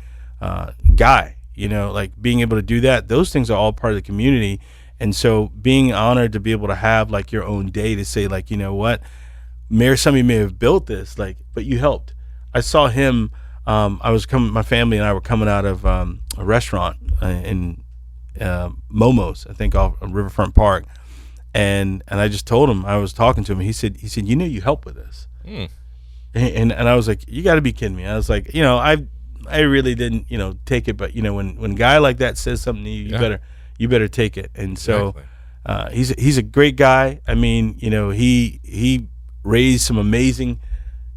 guy, like being able to do that, those things are all part of the community. And so being honored to be able to have like your own day to say like, what, Mayor Summey may have built this, like, but you helped. I saw him, my family and I were coming out of a restaurant in Momo's, I think off Riverfront Park. And I just told him, I was talking to him. He said, you help with this. And I was like, you got to be kidding me. I was like, I really didn't, take it. But when a guy like that says something to you, you better take it. And so, he's a great guy. I mean, he raised some amazing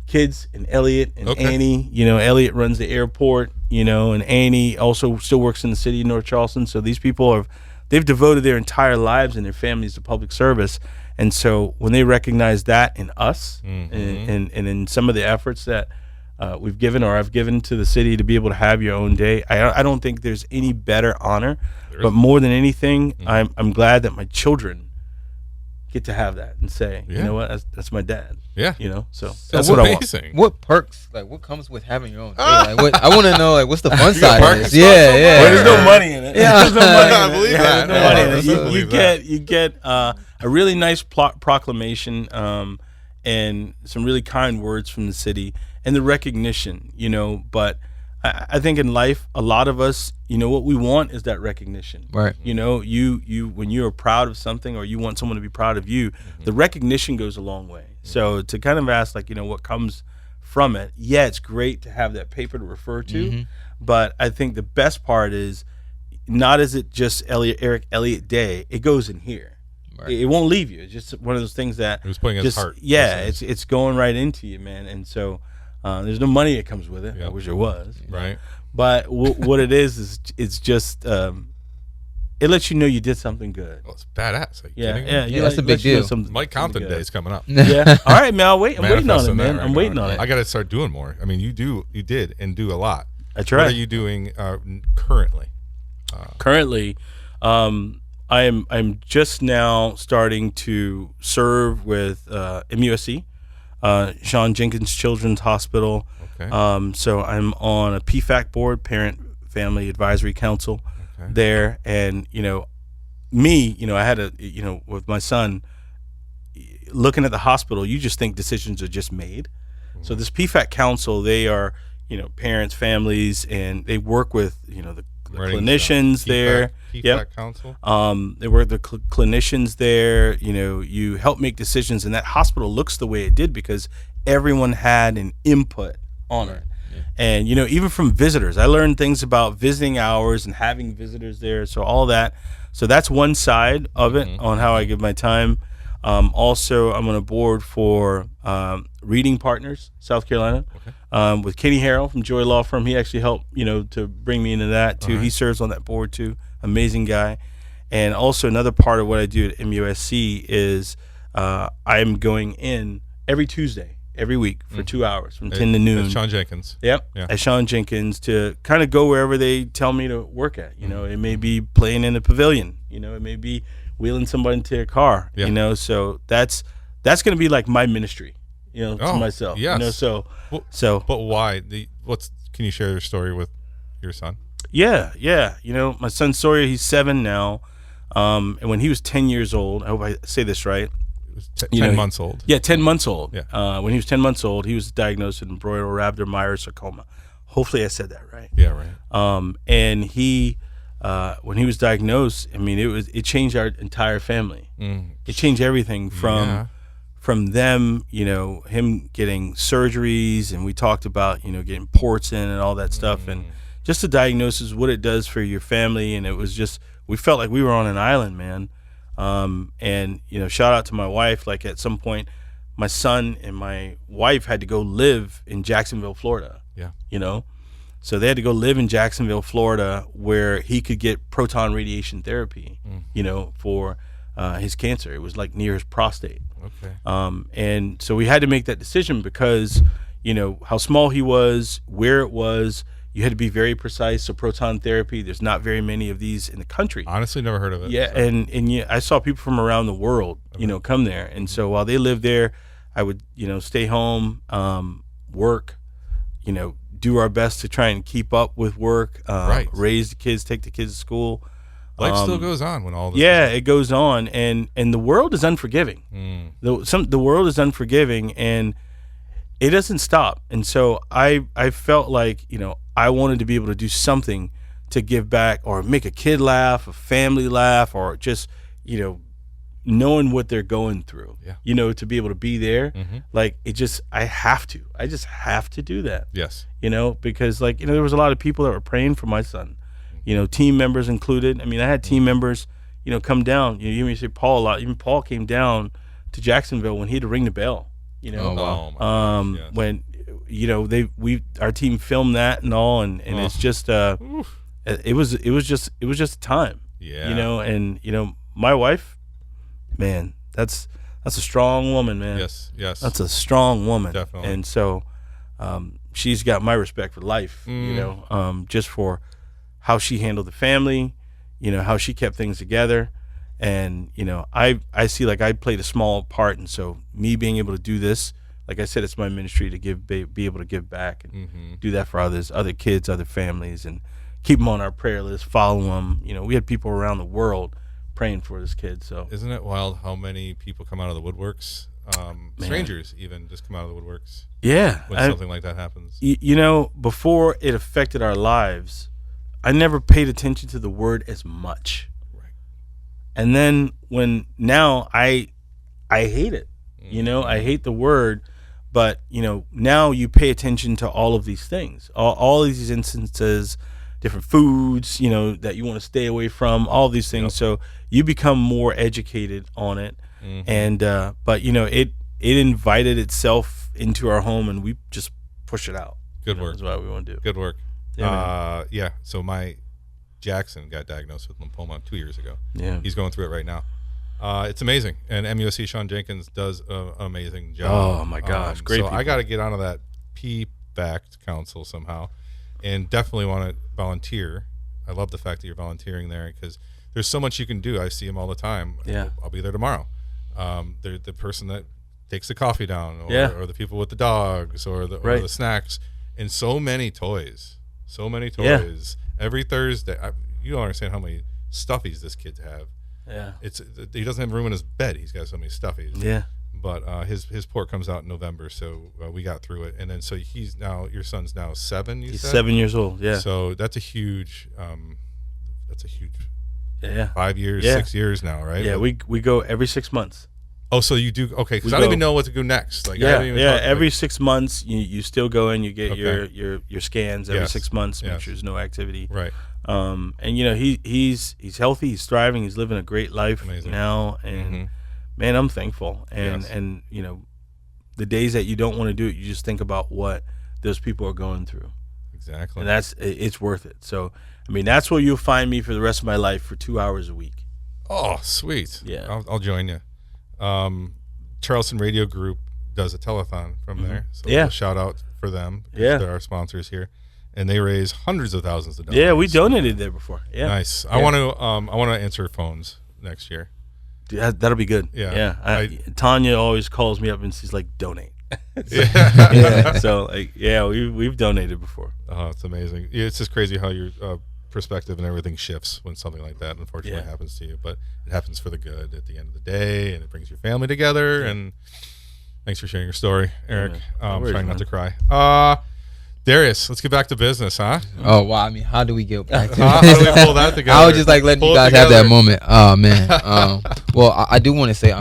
kids, and Elliott and Annie. Elliott runs the airport. And Annie also still works in the city of North Charleston. So these people they've devoted their entire lives and their families to public service. And so when they recognize that in us and in some of the efforts that we've given or I've given to the city to be able to have your own day, I don't think there's any better honor. But more than anything, I'm glad that my children get to have that and say, you know what, that's my dad. Yeah. So that's what amazing. I want. What perks, like what comes with having your own day? I want to know, like, what's the fun side of this? Well, there's no money in it. Yeah. There's no money in it. I believe that. There's no money in it. I believe You get a really nice proclamation and some really kind words from the city and the recognition, but I think in life, a lot of us, what we want is that recognition. Right. You when you are proud of something or you want someone to be proud of you, the recognition goes a long way. So to kind of ask, like, what comes from it, it's great to have that paper to refer to, but I think the best part is not is it just Eric Elliott Day, it goes in here. Right. It won't leave you. It's just one of those things that it was putting his heart. Yeah, it's going right into you, man. And so there's no money that comes with it. I wish there was. Right. But what it is it's just it lets you know you did something good. Well, it's badass. Are you Yeah, kidding me? yeah, that's a big deal. Mike Compton Day is coming up. Yeah. All right, man. I'm waiting on it, Manifesting man. that I'm right waiting now. on it. I got to start doing more. I mean, you did and do a lot. That's right. What are you doing currently? Currently, I'm just now starting to serve with MUSC, Sean Jenkins Children's Hospital. Okay. So I'm on a PFAC board, Parent Family Advisory Council, there, and I had with my son, looking at the hospital, you just think decisions are just made. So this PFAC council, they are parents, families, and they work with the clinicians there. PFAC council. They work with the clinicians there. You help make decisions, and that hospital looks the way it did because everyone had an input on it. And even from visitors, I learned things about visiting hours and having visitors there. So all that. So that's one side of it on how I give my time. Also, I'm on a board for Reading Partners, South Carolina, with Kenny Harrell from Joy Law Firm. He actually helped, to bring me into that too. He serves on that board too. Amazing guy. And also another part of what I do at MUSC is I'm going in every Tuesday, every week for 2 hours from 10 to noon. Sean Jenkins. Yep. Yeah. At Sean Jenkins to kind of go wherever they tell me to work at. It may be playing in the pavilion. It may be wheeling somebody into a car. So that's going to be like my ministry. To myself. Yes. So. But why? Can you share your story with your son? Yeah. My son Sawyer, he's 7 now, and when he was 10 years old, I hope I say this right. 10 months old. Yeah, 10 months old. Yeah. When he was 10 months old, he was diagnosed with embroidal rhabdomyosarcoma. Hopefully I said that right. Yeah, right. And he, when he was diagnosed, I mean, it changed our entire family. It changed everything from them, him getting surgeries, and we talked about, getting ports in and all that stuff, and just the diagnosis, what it does for your family. And it was just, we felt like we were on an island, man. And shout out to my wife. Like at some point, my son and my wife had to go live in Jacksonville, Florida. Yeah. So they had to go live in Jacksonville, Florida, where he could get proton radiation therapy, for his cancer. It was like near his prostate. Okay. And so we had to make that decision because, how small he was, where it was. You had to be very precise. So proton therapy, there's not very many of these in the country. Honestly, never heard of it. Yeah, and I saw people from around the world, come there. And so while they lived there, I would, stay home, work, do our best to try and keep up with work, raise the kids, take the kids to school. Life still goes on when all this. Yeah, it goes on, and the world is unforgiving. The world is unforgiving, and it doesn't stop. And so I felt like I wanted to be able to do something to give back or make a kid laugh, a family laugh, or just knowing what they're going through. Yeah. To be able to be there, like I just have to do that. Yes. Because there was a lot of people that were praying for my son. Team members included. I mean, I had team members, come down. You hear me say Paul a lot. Even Paul came down to Jacksonville when he had to ring the bell. Oh, wow. Yes. When our team filmed that and all, and it's just it was just time. Yeah. And my wife, man, that's a strong woman, man. Yes. That's a strong woman. Definitely. And so she's got my respect for life. Just for how she handled the family, how she kept things together. And, I see like I played a small part. And so me being able to do this, like I said, it's my ministry to be able to give back and do that for others, other kids, other families, and keep them on our prayer list, follow them. We had people around the world praying for this kid. So isn't it wild how many people come out of the woodworks? Strangers even just come out of the woodworks. Yeah. When something like that happens. Before it affected our lives, I never paid attention to the word as much. Right. And then now I hate it. I hate the word, but now you pay attention to all of these things, all of these instances, different foods, that you want to stay away from, all of these things. Yep. So you become more educated on it. And but it invited itself into our home, and we just push it out. Good work. That's what we want to do. Good work. Yeah, So my Jackson got diagnosed with lymphoma 2 years ago. Yeah. He's going through it right now. It's amazing. And MUSC Sean Jenkins does an amazing job. Oh my gosh, great. So I got to get onto that P-backed council somehow, and definitely want to volunteer. I love the fact that you're volunteering there because there's so much you can do. I see him all the time. Yeah. I'll be there tomorrow. They're the person that takes the coffee down, or the people with the dogs, or the snacks, and so many toys. Every Thursday. You don't understand how many stuffies this kid have. Yeah. He doesn't have room in his bed. He's got so many stuffies. Yeah. But his port comes out in November, so we got through it. And then so your son's now 7. He's 7 years old. Yeah. So that's a huge 5 years, 6 years now, right? Yeah. We go every 6 months. Oh, so you do? Okay, because I don't even know what to do next. Every 6 months, you still go in. You get your scans every 6 months. Make sure there's no activity. Right. And he's healthy. He's thriving. He's living a great life now. And man, I'm thankful. And the days that you don't want to do it, you just think about what those people are going through. Exactly. And it's worth it. So I mean, that's where you'll find me for the rest of my life for 2 hours a week. Oh, sweet. Yeah. I'll join you. Charleston Radio Group does a telethon from there, so Yeah. a shout out for them. Yeah. They're our sponsors here, and they raise hundreds of thousands of dollars. Yeah, we donated there before. Yeah, nice. Yeah. I want to answer phones next year. Yeah, that'll be good. Yeah. Tanya always calls me up and she's like, donate. So we've donated before. Oh, it's amazing. Yeah, it's just crazy how your perspective and everything shifts when something like that unfortunately happens to you, but it happens for the good at the end of the day, and it brings your family together. And thanks for sharing your story, Eric. I'm trying not to cry. Darius, let's get back to business, huh? Oh wow! I mean, how do we get back to how do we pull that together? I was just like letting you guys have that moment. Oh man. Well, I do want to say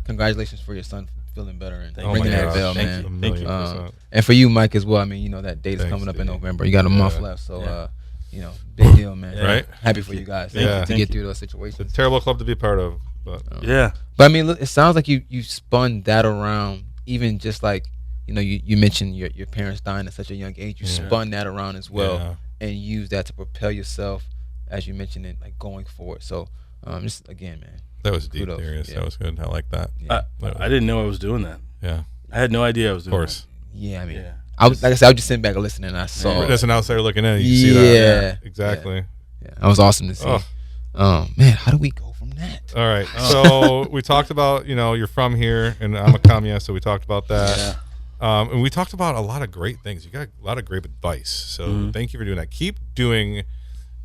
congratulations for your son feeling better and ringing that bell, man. Thank you. And for you, Mike, as well. I mean, that date is coming up in November. You got a month left, so big deal, man. Right? Happy for you guys to get through those situations. It's a terrible club to be part of, but But I mean, look, it sounds like you spun that around, even just like you mentioned your parents dying at such a young age. You spun that around as well and used that to propel yourself, as you mentioned it, like going forward. So just again, man, that was deep, kudos. Darius. That was good. I like that. Yeah. I didn't know I was doing that. Yeah, I had no idea I was doing of course. Yeah, I mean, Yeah. I was like I said, I was just sitting back and listening, and I saw. As an outsider looking in, you see that. Yeah, exactly. Yeah, that was awesome to see. Man, how do we go from that? All right. So we talked about, you're from here, and I'm a comeya, so we talked about that. Yeah. And we talked about a lot of great things. You got a lot of great advice. So thank you for doing that. Keep doing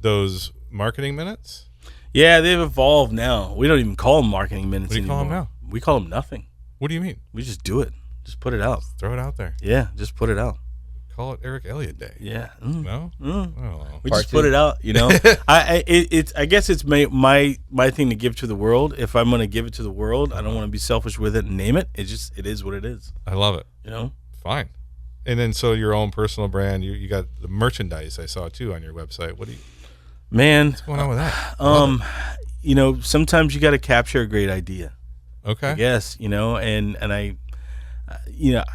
those marketing minutes. Yeah, they've evolved now. We don't even call them marketing minutes What do you anymore. call them now? We call them nothing. What do you mean? We just do it. Just put it out. Throw it out there. Yeah, just put it out. Call it Eric Elliott Day. Yeah. No? Oh. We Part just put two. it out, I guess it's my thing to give to the world. If I'm going to give it to the world, I don't want to be selfish with it and name it. It is what it is. I love it. Fine. And then so your own personal brand, you got the merchandise I saw too on your website. Man, What's going on with that? sometimes you got to capture a great idea. Okay. I guess, and I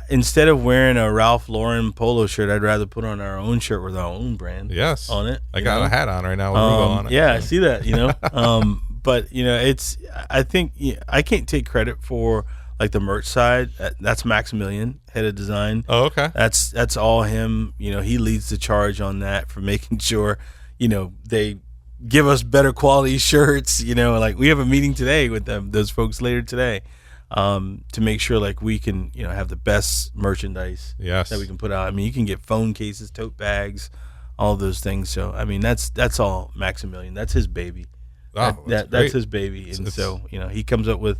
instead of wearing a Ralph Lauren polo shirt, I'd rather put on our own shirt with our own brand Yes. on it. I got a hat on right now with Rubo on it. Yeah, I see that, but I think I can't take credit for like the merch side. That's Maximilian, head of design. Oh, okay. That's all him. He leads the charge on that for making sure, they give us better quality shirts. Like we have a meeting today with those folks later today, to make sure like we can, have the best merchandise Yes. that we can put out. I mean, you can get phone cases, tote bags, all those things. So I mean, that's all Maximilian. That's his baby. Oh, That's his baby. And so he comes up with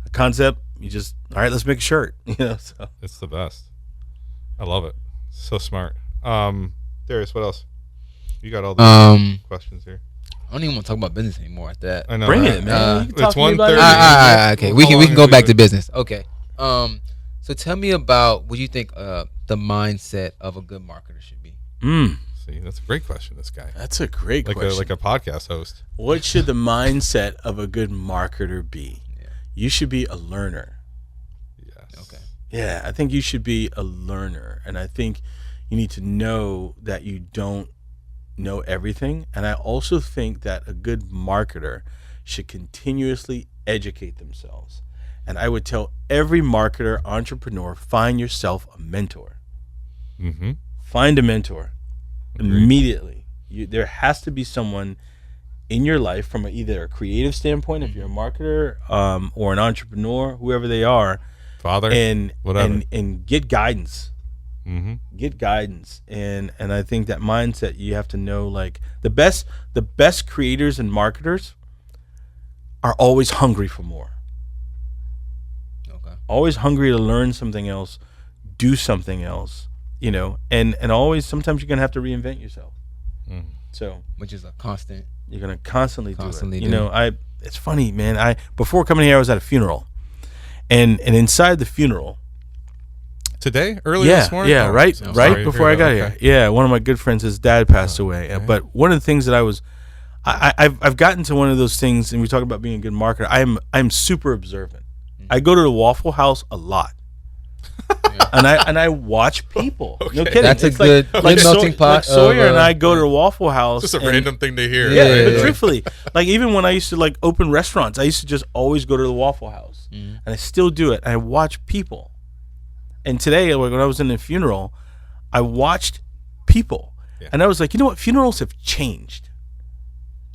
a concept. You just all right. Let's make a shirt. So It's the best. I love it. So smart. Darius, what else? You got all the questions here. I don't even want to talk about business anymore at that. I know. bring right? it, man. You can talk It's to me about 1:30. Okay, we can go back to business. Okay. So tell me about what you think the mindset of a good marketer should be. See, that's a great question. This guy, That's a great like question. a podcast host. What should the mindset of a good marketer be? Yeah. You should be a learner. Yes. Okay. Yeah, I think you should be a learner, and I think you need to know that you don't know everything. And I also think that a good marketer should continuously educate themselves. And I would tell every marketer, entrepreneur, find yourself a mentor. Mm-hmm. Find a mentor. Agreed. Immediately. There has to be someone in your life from either a creative standpoint, if you're a marketer, or an entrepreneur, whoever they are, Father, and whatever. and get guidance. Mm-hmm. Get guidance, and I think that mindset, you have to know, like the best creators and marketers are always hungry for more. Okay. Always hungry to learn something else, do something else, and always, sometimes you're gonna have to reinvent yourself. So Which is a constant. you're gonna constantly do Constantly it. do. It's funny, man. Before coming here, I was at a funeral, and inside the funeral. Today, earlier this morning. Yeah, Oh, right, I'm right sorry to before hear I got that. here. Okay. Yeah, one of my good friends, his dad passed away. okay. But one of the things that I've gotten to one of those things, and we talk about being a good marketer. I'm super observant. I go to the Waffle House a lot, and I watch people. No kidding. That's a It's good melting pot Like Sawyer of, and I go to the Waffle House. Just a and- random thing to hear. Yeah, Yeah, but yeah. truthfully, like even when I used to like open restaurants, I used to just always go to the Waffle House, and I still do it. And I watch people. And today, like when I was in the funeral, I watched people, and I was like, you know what? Funerals have changed.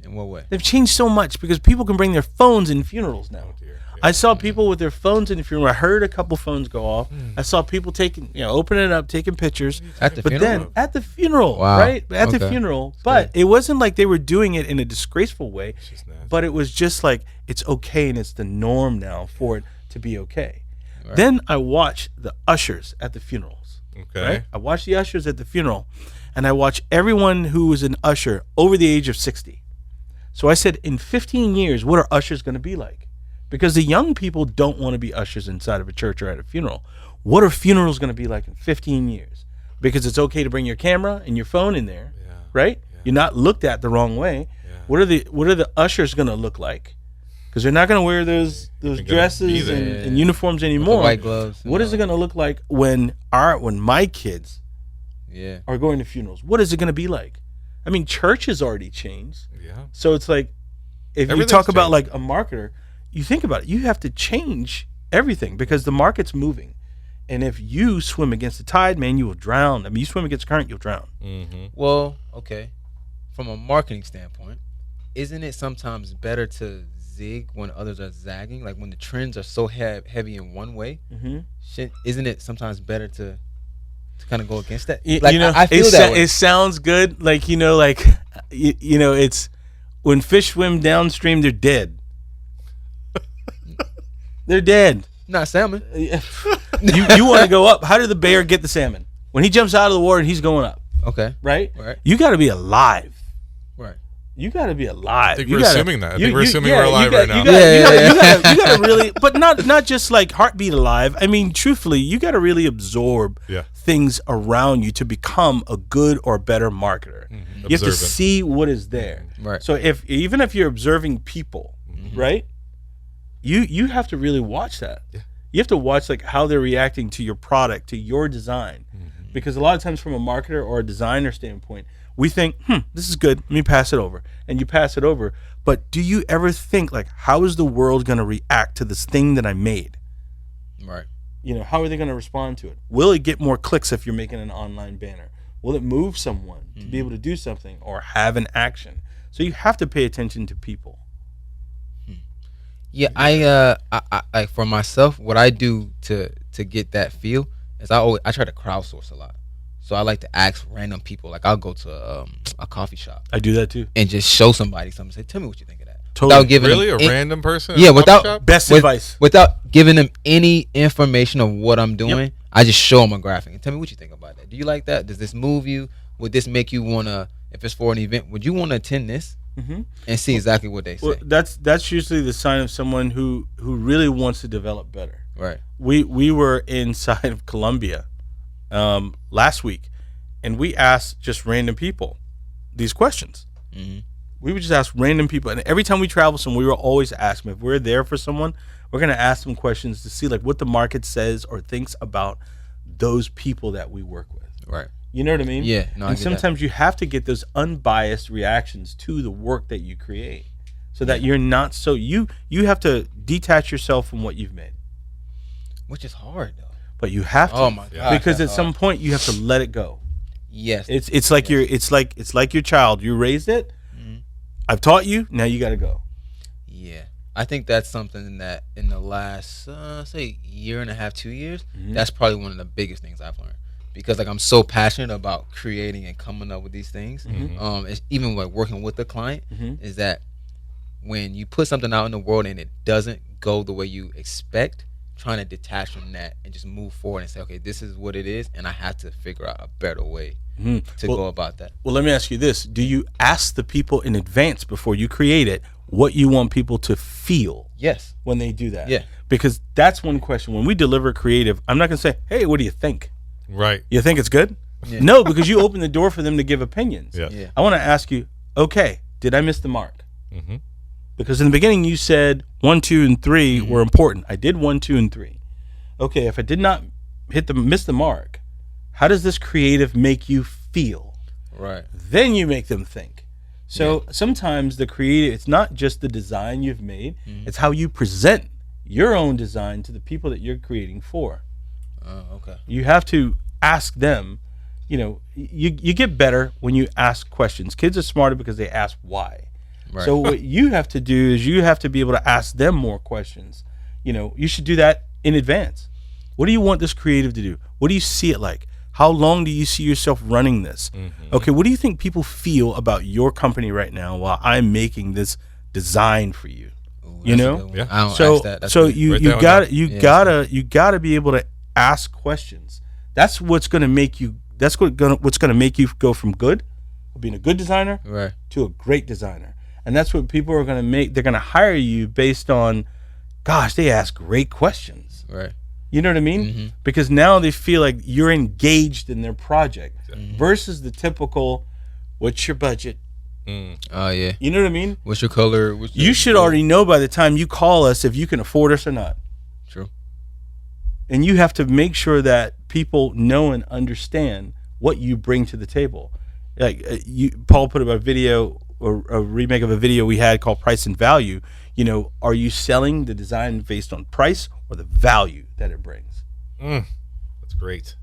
In what way? They've changed so much because people can bring their phones in funerals now. Dear. Yeah. I saw people with their phones in the funeral. I heard a couple phones go off. I saw people opening it up, taking pictures. At the But funeral? then at the funeral, Wow. right? At the Okay. funeral. But it wasn't like they were doing it in a disgraceful way. just nasty. But it was just like it's okay, and it's the norm now for it to be okay. Right. Then I watched the ushers at the funerals. Okay. Right? I watched the ushers at the funeral, and I watched everyone who was an usher over the age of 60. So I said, in 15 years, what are ushers going to be like? Because the young people don't want to be ushers inside of a church or at a funeral. What are funerals going to be like in 15 years? Because it's okay to bring your camera and your phone in there, right? You're not looked at the wrong way. What are the ushers going to look like because they're not going to wear those dresses and uniforms anymore. With the white gloves. What is it going to look like when my kids are going to funerals? What is it going to be like? I mean, church has already changed. Yeah. So it's like, if you talk about like a marketer, you think about it, you have to change everything because the market's moving. And if you swim against the tide, man, you will drown. I mean, you swim against the current, you'll drown. Mm-hmm. Well, okay. From a marketing standpoint, isn't it sometimes better to zig when others are zagging? Like when the trends are so heavy in one way, isn't it sometimes better to kind of go against that? Like, I feel that way. It sounds good. Like, it's when fish swim downstream, they're dead. They're dead. Not salmon. You want to go up. How did the bear get the salmon? When he jumps out of the water and he's going up. Okay. Right? You got to be alive. Right. You got to be alive. I think we're assuming that. I think we're assuming we're alive right now. You got to really, but not just like heartbeat alive. I mean, truthfully, you got to really absorb things around you to become a good or better marketer. Mm-hmm. You have to see what is there. Right. So even if you're observing people, right, you have to really watch that. Yeah. You have to watch like how they're reacting to your product, to your design, because a lot of times from a marketer or a designer standpoint, we think, this is good, let me pass it over. And you pass it over. But do you ever think, like, how is the world going to react to this thing that I made? Right. How are they going to respond to it? Will it get more clicks if you're making an online banner? Will it move someone to be able to do something or have an action? So you have to pay attention to people. Yeah, I for myself, what I do to get that feel is I try to crowdsource a lot. So I like to ask random people. Like I'll go to a coffee shop. I do that too. And just show somebody something. Say, tell me what you think of that. Totally. Without giving really them a random person? Yeah, without advice. Without giving them any information of what I'm doing, I just show them a graphic and tell me what you think about that. Do you like that? Does this move you? Would this make you wanna? If it's for an event, would you want to attend this? And see exactly what they say. Well, that's usually the sign of someone who really wants to develop better. Right. We were inside of Colombia last week, and we asked just random people these questions. We would just ask random people, and every time we travel somewhere, we will always ask them if we're there for someone. We're going to ask them questions to see like what the market says or thinks about those people that we work with. Right. You know what I mean? Yeah. No, and sometimes you have to get those unbiased reactions to the work that you create, so that you're not so you have to detach yourself from what you've made, which is hard though. But you have to. Oh my God! Because at some point you have to let it go. Yes. It's like your child. You raised it. I've taught you. Now you got to go. Yeah. I think that's something that in the last say year and a half, 2 years, that's probably one of the biggest things I've learned. Because like I'm so passionate about creating and coming up with these things. It's even like working with the client is that when you put something out in the world and it doesn't go the way you expect, trying to detach from that and just move forward and say, okay, this is what it is, and I have to figure out a better way to go about that. Well, let me ask you this: do you ask the people in advance before you create it what you want people to feel? Yes. When they do that. Yeah. Because that's one question. When we deliver creative, I'm not gonna say, hey, what do you think? Right. You think it's good? Yeah. No, because you open the door for them to give opinions. Yeah. I want to ask you, okay, did I miss the mark? Because in the beginning you said 1, 2, and 3 were important. I did 1, 2, and 3. Okay, if I did not miss the mark, how does this creative make you feel? Right. Then you make them think. So sometimes the creative, it's not just the design you've made, it's how you present your own design to the people that you're creating for. Okay. You have to ask them, you get better when you ask questions. Kids are smarter because they ask why. Right. So what you have to do is you have to be able to ask them more questions. You should do that in advance. What do you want this creative to do? What do you see it like? How long do you see yourself running this? Okay, what do you think people feel about your company right now while I'm making this design for you? Ooh, Yeah. I don't so ask that. That's so good. you gotta be able to ask questions. That's what's gonna make you. What's gonna make you go from good, being a good designer, to a great designer. And that's what people are gonna make. They're gonna hire you based on, gosh, they ask great questions. Right. You know what I mean? Because now they feel like you're engaged in their project versus the typical, what's your budget? Oh yeah. You know what I mean? What's your color? You should already know by the time you call us if you can afford us or not. True. And you have to make sure that people know and understand what you bring to the table. Like Paul put up a video, or a remake of a video we had called Price and Value. You know, are you selling the design based on price or the value that it brings? That's great.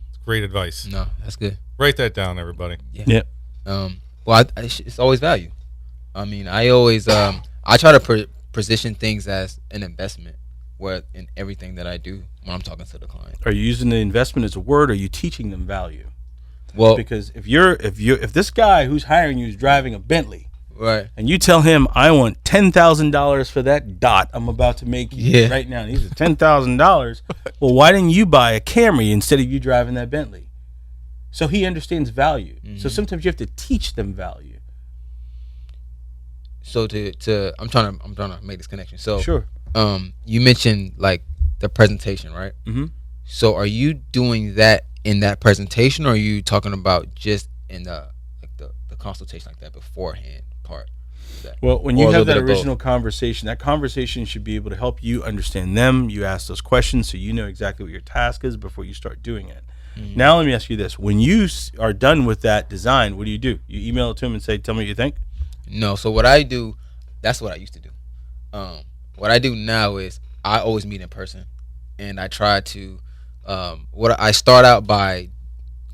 It's great advice. No, that's good. Write that down, everybody. Yeah. Well, it's always value. I mean, I always I try to position things as an investment, where in everything that I do when I'm talking to the client. Are you using the investment as a word, or are you teaching them value? Well, Because if this guy who's hiring you is driving a Bentley, right. and you tell him, I want $10,000 for that dot I'm about to make you right now, and he says $10,000, well, why didn't you buy a Camry instead of you driving that Bentley? So he understands value. So sometimes you have to teach them value. So I'm trying to make this connection. So Sure. You mentioned like the presentation, right? Mm-hmm. So are you doing that in that presentation, or are you talking about just in the consultation, like that beforehand part? Well, when you have that original conversation, that conversation should be able to help you understand them. You ask those questions so you know exactly what your task is before you start doing it. Now let me ask you this. When you are done with that design, what do? You email it to them and say, tell me what you think? No. So what I do, that's what I used to do. What I do now is I always meet in person, and I try to I start out by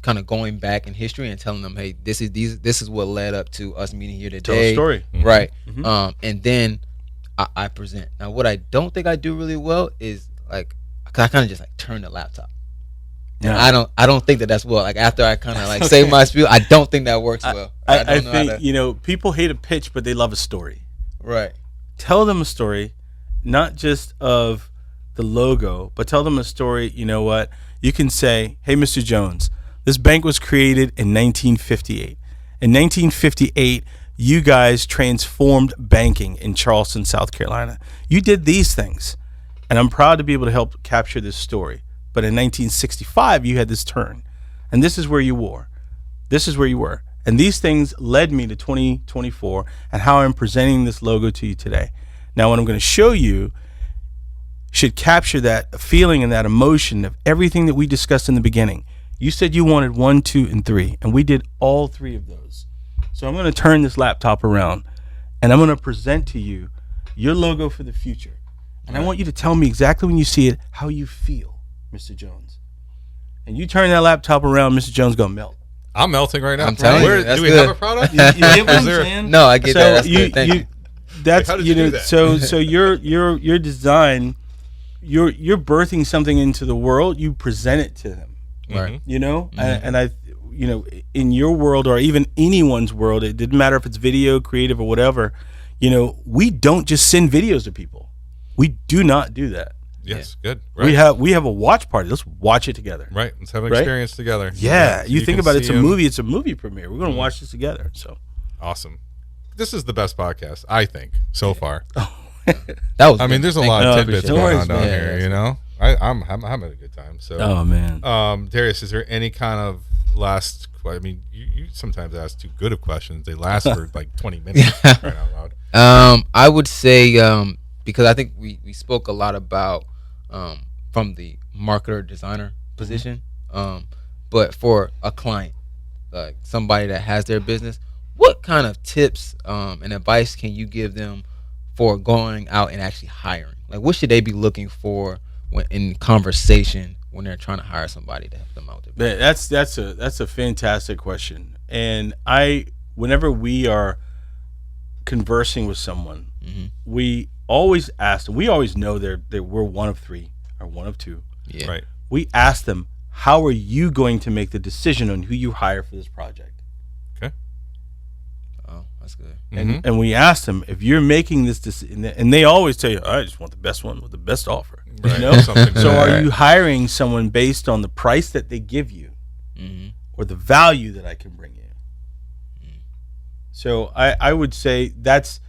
kind of going back in history and telling them, hey, this is what led up to us meeting here today. Tell a story. Right. And then I present. Now what I don't think I do really well is like I kind of just like turn the laptop. And I don't think that's well. Like after I kind of like say my spiel, I don't think that works well. I think people hate a pitch, but they love a story. Right. Tell them a story, not just of the logo, but tell them a story. You know what? You can say, hey, Mr. Jones, this bank was created in 1958. In 1958, you guys transformed banking in Charleston, South Carolina. You did these things, and I'm proud to be able to help capture this story. But in 1965, you had this turn, and this is where you were. This is where you were. And these things led me to 2024 and how I'm presenting this logo to you today. Now, what I'm going to show you should capture that feeling and that emotion of everything that we discussed in the beginning. You said you wanted 1, 2, and 3, and we did all 3 of those. So I'm going to turn this laptop around, and I'm going to present to you your logo for the future. And I want you to tell me exactly when you see it how you feel, Mr. Jones. And you turn that laptop around, Mr. Jones going to melt. I'm melting right now. I'm telling you, do we have a product? You get what I'm saying? No, I get that. That's good. Thank you. That's how did you do that? So your design, you're birthing something into the world. You present it to them, Right. you know. And I, in your world or even anyone's world, it didn't matter if it's video, creative, or whatever. We don't just send videos to people. We do not do that. Yes, good. Right. We have a watch party. Let's watch it together. Right. Let's have an experience together. Yeah. So you think about it, it's a them. movie. It's a movie premiere. We're going to watch this together. So Awesome. This is the best podcast, I think, so far. That was. I mean, there's a lot of tidbits appreciate it. going on down Yeah, here, yeah. you know? I'm having a good time. So, oh man. Darius, is there any kind of last, I mean, you sometimes ask too good of questions. They last for like 20 minutes. Right out loud. I would say because I think we spoke a lot about from the marketer designer position, but for a client, like somebody that has their business, what kind of tips and advice can you give them for going out and actually hiring? Like, what should they be looking for when in conversation when they're trying to hire somebody to help them out with their business? That's a fantastic question. And whenever we are conversing with someone, we always ask them. We always know we're one of 3 or one of 2. Yeah. Right. We ask them, how are you going to make the decision on who you hire for this project? Okay. Oh, that's good. And we ask them, if you're making this decision, and they always tell you, I just want the best one with the best offer. Right. You know? Something So like are that. you hiring someone based on the price that they give you or the value that I can bring you? So I would say that's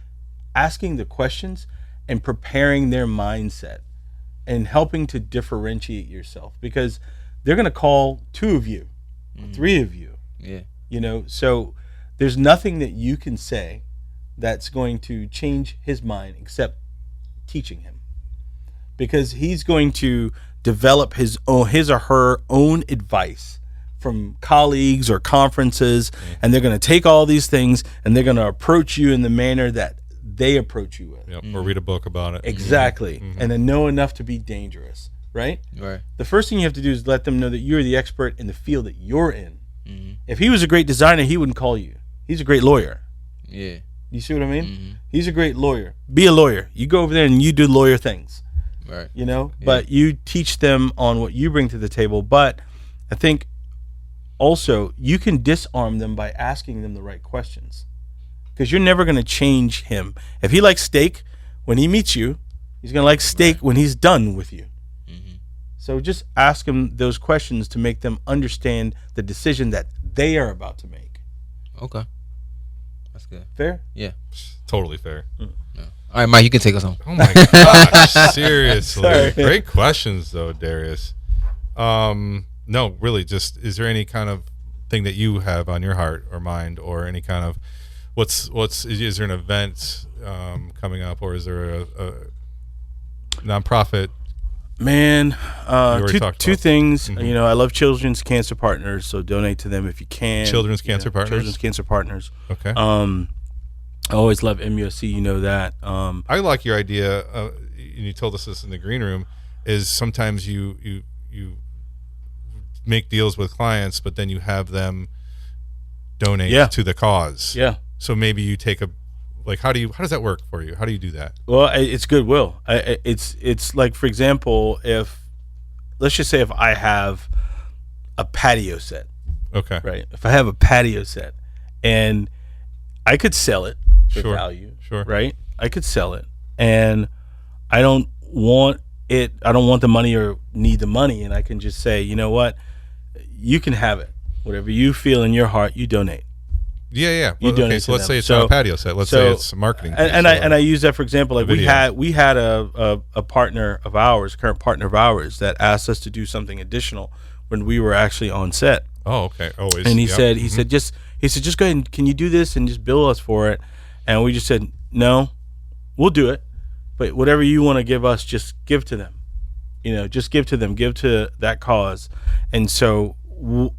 asking the questions and preparing their mindset and helping to differentiate yourself, because they're going to call 2 of you, 3 of you. Yeah. So there's nothing that you can say that's going to change his mind except teaching him, because he's going to develop his or her own advice from colleagues or conferences, and they're going to take all these things and they're going to approach you in the manner that they approach you with. Yep. Or read a book about it. Exactly. And then know enough to be dangerous, right? The first thing you have to do is let them know that you're the expert in the field that you're in. If he was a great designer, he wouldn't call you. He's a great lawyer. Yeah. You see what I mean? He's a great lawyer. Be a lawyer. You go over there and you do lawyer things. Right. You know, but you teach them on what you bring to the table. But I think also you can disarm them by asking them the right questions, because you're never going to change him. If he likes steak when he meets you, he's going to like steak when he's done with you. So just ask him those questions to make them understand the decision that they are about to make. Okay. That's good. Fair? Yeah. Totally fair. All right, Mike, you can take us home. Oh my gosh, seriously. Sorry. Great questions though, Darius. No, really, just is there any kind of thing that you have on your heart or mind, or any kind of is there an event coming up, or is there a nonprofit? Man, two things. Mm-hmm. You know, I love Children's Cancer Partners, so donate to them if you can. Children's Cancer Partners? Children's Cancer Partners. Okay. I always love MUSC, you know that. I like your idea, and you told us this in the green room, is sometimes you make deals with clients, but then you have them donate to the cause. Yeah. So maybe you take how does that work for you? How do you do that? Well, it's goodwill. It's like, for example, let's just say if I have a patio set. Okay. Right. If I have a patio set and I could sell it for value. Sure. Right. I could sell it, and I don't want it. I don't want the money or need the money, and I can just say, you know what, you can have it. Whatever you feel in your heart, you donate. Yeah. You donate so to let's them. say it's not a patio set. Let's say it's marketing. And I use that for example. Like we had a partner of ours, a current partner of ours, that asked us to do something additional when we were actually on set. Oh, okay. Always. And he said just go ahead and can you do this and just bill us for it? And we just said, no, we'll do it, but whatever you want to give us, just give to them. You know, just give to them, give to that cause. And so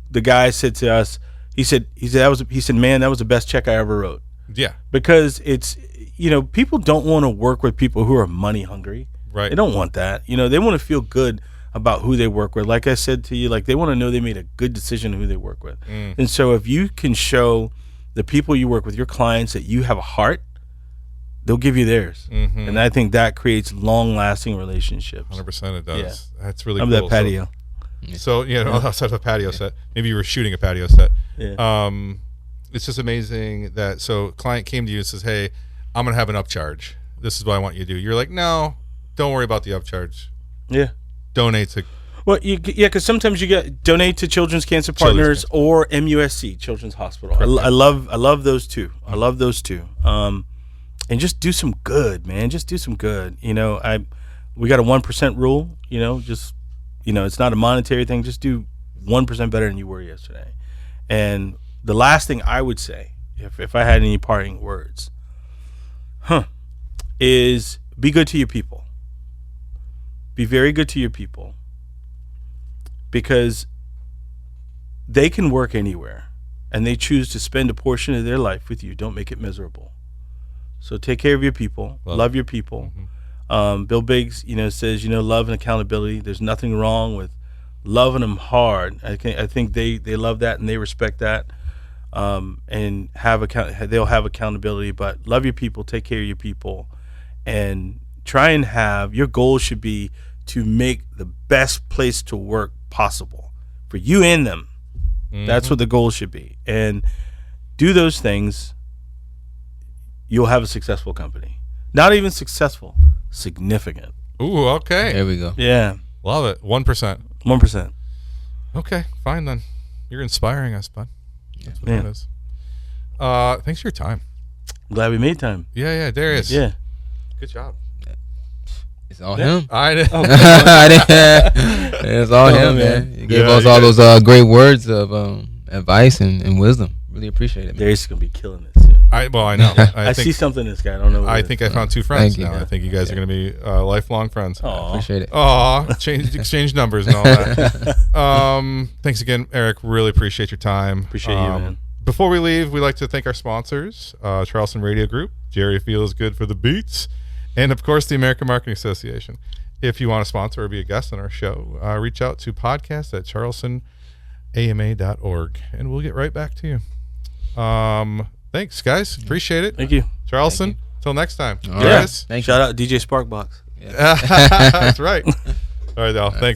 the guy said to us, he said, man, that was the best check I ever wrote. Yeah. Because it's, you know, people don't want to work with people who are money hungry. Right. They don't want that. You know, they want to feel good about who they work with. Like I said to you, like they want to know they made a good decision who they work with. And so if you can show the people you work with, your clients, that you have a heart, they'll give you theirs. And I think that creates long-lasting relationships. 100% it does. Yeah. That's really Of cool. that patio. So outside of a patio set, maybe you were shooting a patio set. Yeah. It's just amazing that, so client came to you and says, hey, I'm going to have an upcharge. This is what I want you to do. You're like, no, don't worry about the upcharge. Yeah. Donate to. Well, because sometimes you donate to Children's Cancer Partners or MUSC, Children's Hospital. I love those two. I love those two. And just do some good, man. Just do some good. You know, we got a 1% rule. You know, just, you know, it's not a monetary thing. Just do 1% better than you were yesterday. And the last thing I would say, if I had any parting words, is be good to your people. Be very good to your people, because they can work anywhere and they choose to spend a portion of their life with you. Don't make it miserable. So take care of your people, love your people. Bill Biggs, you know, says, you know, love and accountability. There's nothing wrong with loving them hard. I think they love that and they respect that, and they'll have accountability. But love your people, take care of your people, and try and have your goal should be to make the best place to work possible for you and them. That's what the goal should be. And do those things, you'll have a successful company. Not even successful, significant. Ooh, okay. There we go. Yeah. Love it. 1%. 1%. Okay, fine then. You're inspiring us, bud. That's what that is. Thanks for your time. Glad we made time. Yeah, Darius. Yeah. Good job. It's all him. It's all him, man. He gave us all those great words of advice and wisdom. Really appreciate it, man. Darius is gonna be killing it soon. I know. I see something in this guy. I don't know. What I it think is. I found 2 friends Thank you. now. I think you guys are going to be lifelong friends. Aw. Appreciate it. Aw, exchange numbers and all that. Thanks again, Eric. Really appreciate your time. Appreciate you, man. Before we leave, we'd like to thank our sponsors, Charleston Radio Group, Jerry Feels Good for the Beats, and, of course, the American Marketing Association. If you want to sponsor or be a guest on our show, reach out to podcast@charlestonama.org, and we'll get right back to you. Thanks, guys. Appreciate it. Thank you, Charleston. Till next time. All Yes. Thank Shout out DJ Sparkbox. That's right. All right, Al. Thanks.